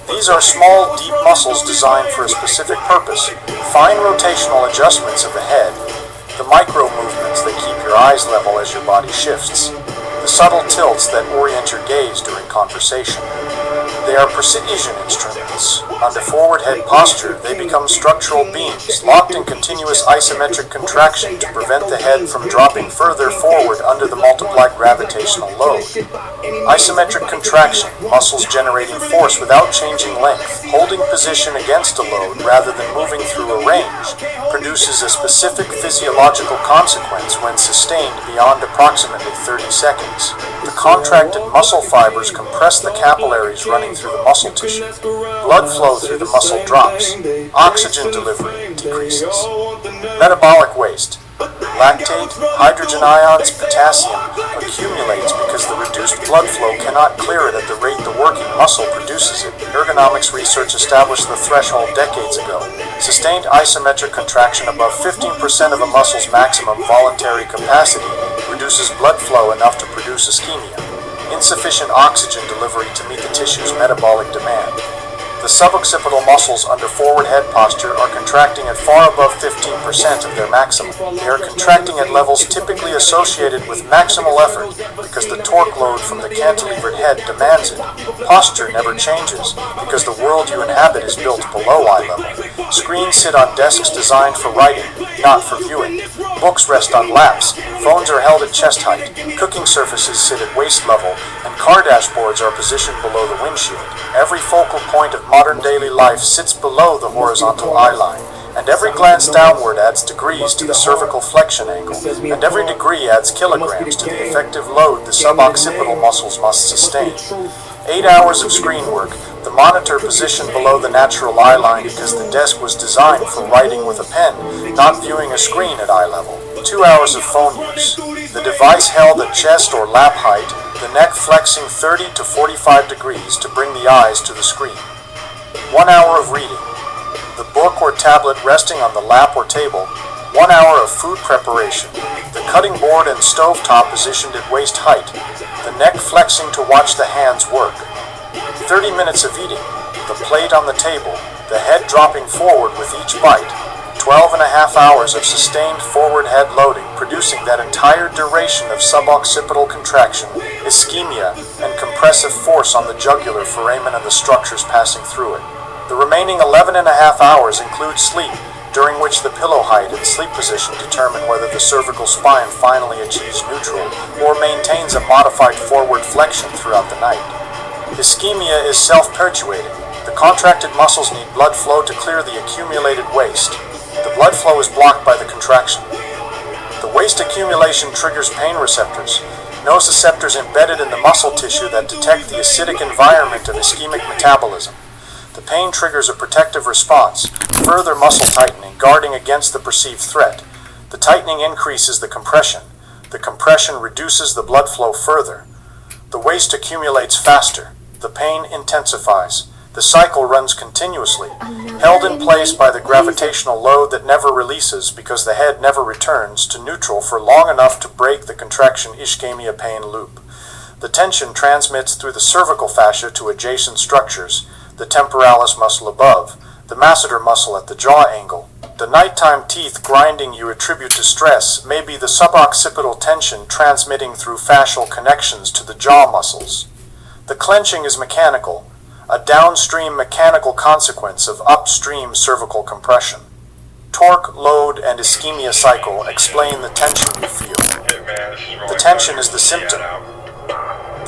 S10: These are small, deep muscles designed for a specific purpose. Fine rotational adjustments of the head. The micro movements that keep your eyes level as your body shifts. The subtle tilts that orient your gaze during conversation. They are precision instruments. Under forward head posture, they become structural beams, locked in continuous isometric contraction to prevent the head from dropping further forward under the multiplied gravitational load. Isometric contraction, muscles generating force without changing length, holding position against a load rather than moving through a range, produces a specific physiological consequence when sustained beyond approximately 30 seconds. The contracted muscle fibers compress the capillaries running through the muscle tissue. Blood flow through the muscle drops. Oxygen delivery decreases. Metabolic waste. Lactate, hydrogen ions, potassium accumulates because the reduced blood flow cannot clear it at the rate the working muscle produces it. Ergonomics research established the threshold decades ago. Sustained isometric contraction above 15% of a muscle's maximum voluntary capacity reduces blood flow enough to produce ischemia. Insufficient oxygen delivery to meet the tissue's metabolic demand. The suboccipital muscles under forward head posture are contracting at far above 15% of their maximum. They are contracting at levels typically associated with maximal effort because the torque load from the cantilevered head demands it. Posture never changes because the world you inhabit is built below eye level. Screens sit on desks designed for writing, not for viewing. Books rest on laps. Phones are held at chest height. Cooking surfaces sit at waist level, and car dashboards are positioned below the windshield. Every focal point of modern daily life sits below the horizontal eye line, and every glance downward adds degrees to the cervical flexion angle, and every degree adds kilograms to the effective load the suboccipital muscles must sustain. 8 hours of screen work, the monitor positioned below the natural eye line because the desk was designed for writing with a pen, not viewing a screen at eye level. 2 hours of phone use, the device held at chest or lap height, the neck flexing 30 to 45 degrees to bring the eyes to the screen. 1 hour of reading. The book or tablet resting on the lap or table. 1 hour of food preparation. The cutting board and stovetop positioned at waist height. The neck flexing to watch the hands work. 30 minutes of eating. The plate on the table. The head dropping forward with each bite. 12 and a half hours of sustained forward head loading, producing that entire duration of suboccipital contraction, ischemia, and compressive force on the jugular foramen and the structures passing through it. The remaining 11 and a half hours include sleep, during which the pillow height and sleep position determine whether the cervical spine finally achieves neutral or maintains a modified forward flexion throughout the night. Ischemia is self-perpetuating. The contracted muscles need blood flow to clear the accumulated waste. The blood flow is blocked by the contraction. The waste accumulation triggers pain receptors, nociceptors embedded in the muscle tissue that detect the acidic environment of ischemic metabolism. The pain triggers a protective response, further muscle tightening, guarding against the perceived threat. The tightening increases the compression. The compression reduces the blood flow further. The waste accumulates faster. The pain intensifies. The cycle runs continuously, held in place by the gravitational load that never releases because the head never returns to neutral for long enough to break the contraction ischemia pain loop. The tension transmits through the cervical fascia to adjacent structures, the temporalis muscle above, the masseter muscle at the jaw angle. The nighttime teeth grinding you attribute to stress may be the suboccipital tension transmitting through fascial connections to the jaw muscles. The clenching is mechanical, a downstream mechanical consequence of upstream cervical compression. Torque, load, and ischemia cycle explain the tension you feel. The tension is the symptom.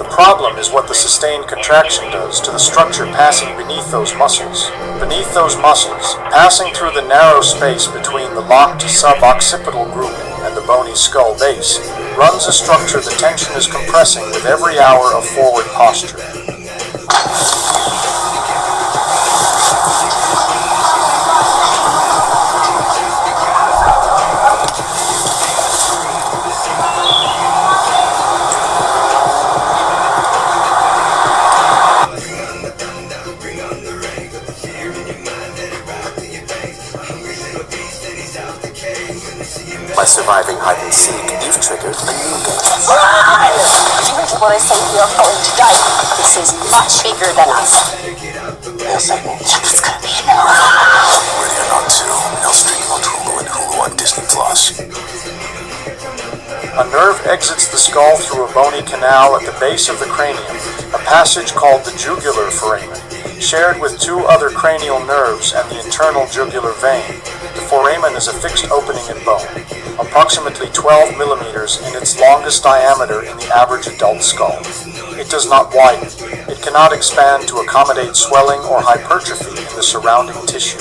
S10: The problem is what the sustained contraction does to the structure passing beneath those muscles. Beneath those muscles, passing through the narrow space between the locked suboccipital grouping and the bony skull base, runs a structure the tension is compressing with every hour of forward posture.
S11: By surviving hide and seek, you've triggered a new game.
S6: Here's what I say, we are going to die. This is much bigger than us.
S11: Yes, I know.
S6: It's gonna be a no.
S11: Ready or Not to, now streaming on Hulu and Hulu on Disney+.
S10: A nerve exits the skull through a bony canal at the base of the cranium, a passage called the jugular foramen, shared with two other cranial nerves and the internal jugular vein. The foramen is a fixed opening in bone, approximately 12 millimeters in its longest diameter in the average adult skull. It does not widen. It cannot expand to accommodate swelling or hypertrophy in the surrounding tissue.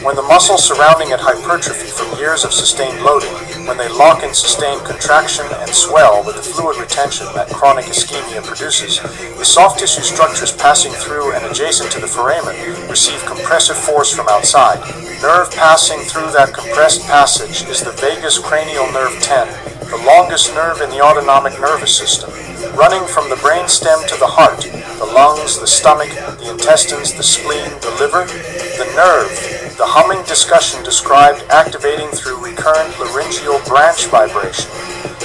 S10: When the muscles surrounding it hypertrophy from years of sustained loading, when they lock in sustained contraction and swell with the fluid retention that chronic ischemia produces, the soft tissue structures passing through and adjacent to the foramen receive compressive force from outside. Nerve passing through that compressed passage is the vagus cranial nerve 10, the longest nerve in the autonomic nervous system, running from the brain stem to the heart, the lungs, the stomach, the intestines, the spleen, the liver. The nerve, the humming discussion described activating through recurrent laryngeal branch vibration.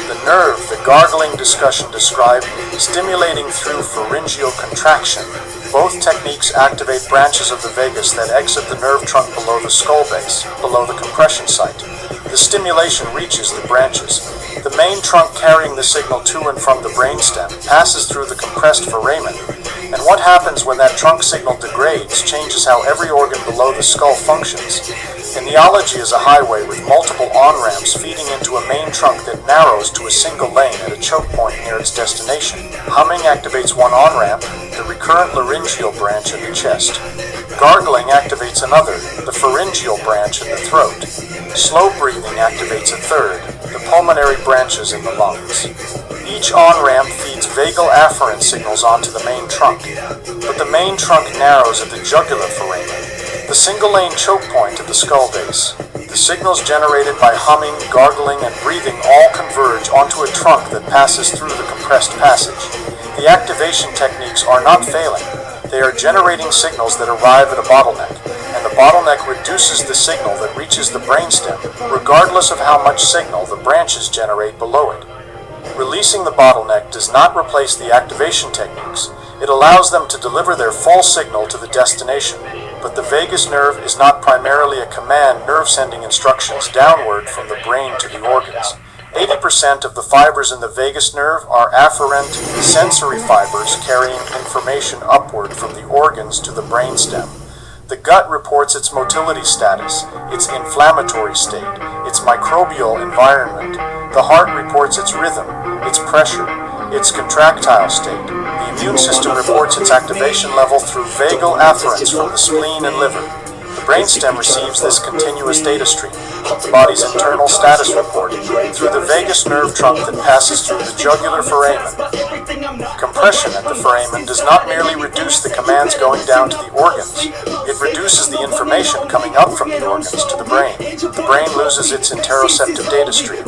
S10: The nerve, the gargling discussion described stimulating through pharyngeal contraction. Both techniques activate branches of the vagus that exit the nerve trunk below the skull base, below the compression site. The stimulation reaches the branches. The main trunk carrying the signal to and from the brainstem passes through the compressed foramen. And what happens when that trunk signal degrades changes how every organ below the skull functions. An etiology is a highway with multiple on-ramps feeding into a main trunk that narrows to a single lane at a choke point near its destination. Humming activates one on-ramp, the recurrent laryngeal branch in the chest. Gargling activates another, the pharyngeal branch in the throat. Slow breathing activates a third, the pulmonary branches in the lungs. Each on-ramp feeds vagal afferent signals onto the main trunk, but the main trunk narrows at the jugular foramen, the single-lane choke point at the skull base. The signals generated by humming, gargling, and breathing all converge onto a trunk that passes through the compressed passage. The activation techniques are not failing. They are generating signals that arrive at a bottleneck, and the bottleneck reduces the signal that reaches the brainstem, regardless of how much signal the branches generate below it. Releasing the bottleneck does not replace the activation techniques. It allows them to deliver their full signal to the destination, but the vagus nerve is not primarily a command nerve sending instructions downward from the brain to the organs. 80% of the fibers in the vagus nerve are afferent sensory fibers carrying information upward from the organs to the brainstem. The gut reports its motility status, its inflammatory state, its microbial environment. The heart reports its rhythm, its pressure, its contractile state. The immune system reports its activation level through vagal afferents from the spleen and liver. The brainstem receives this continuous data stream, the body's internal status report, through the vagus nerve trunk that passes through the jugular foramen. Compression at the foramen does not merely reduce the commands going down to the organs, it reduces the information coming up from the organs to the brain. The brain loses its interoceptive data stream,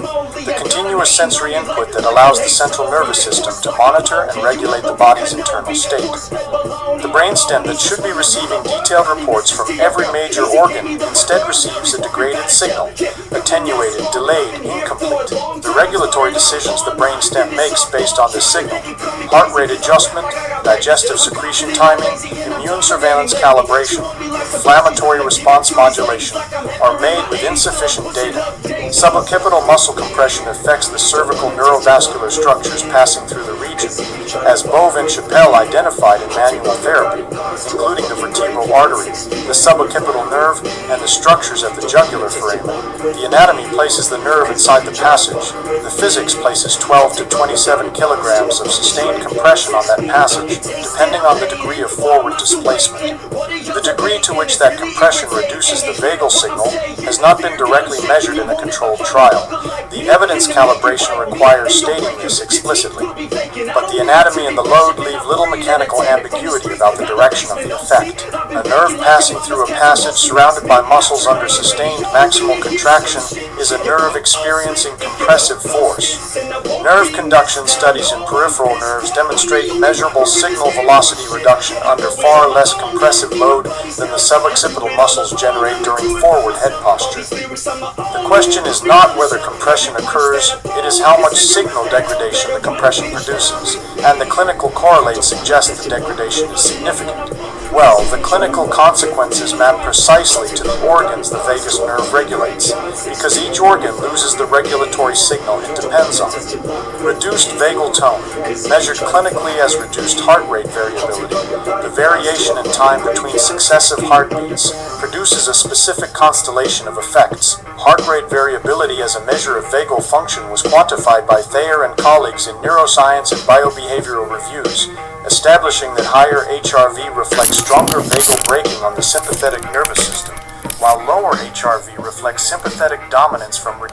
S10: the continuous sensory input that allows the central nervous system to monitor and regulate the body's internal state. The brainstem that should be receiving detailed reports from every major organ instead receives a degraded signal, attenuated, delayed, incomplete. The regulatory decisions the brainstem makes based on this signal, heart rate adjustment, digestive secretion timing, immune surveillance calibration, inflammatory response modulation, are made with insufficient data. Suboccipital muscle compression affects the cervical neurovascular structures passing through the region, as Bove and Chappelle identified in manual therapy, including the vertebral artery, the suboccipital nerve, and the structures of the jugular foramen. The anatomy places the nerve inside the passage. The physics places 12 to 27 kilograms of sustained compression on that passage, depending on the degree of forward displacement. The degree to which that compression reduces the vagal signal has not been directly measured in a controlled trial. The evidence calibration requires stating this explicitly, but the anatomy and the load leave little mechanical ambiguity about the direction of the effect. A nerve passing through a passage surrounded by muscles under sustained maximal contraction is a nerve experiencing compressive force. Nerve conduction studies in peripheral nerves demonstrate measurable signal velocity reduction under far less compressive load than the suboccipital muscles generate during forward head posture. The question is not whether compression occurs, it is how much signal degradation the compression produces, and the clinical correlates suggest the degradation is significant. Well, the clinical consequences map precisely to the organs the vagus nerve regulates, because each organ loses the regulatory signal it depends on. Reduced vagal tone, measured clinically as reduced heart rate variability, the variation in time between successive heartbeats, produces a specific constellation of effects. Heart rate variability as a measure of vagal function was quantified by Thayer and colleagues in Neuroscience and Biobehavioral Reviews, establishing that higher HRV reflects stronger vagal braking on the sympathetic nervous system, while lower HRV reflects sympathetic dominance from reduced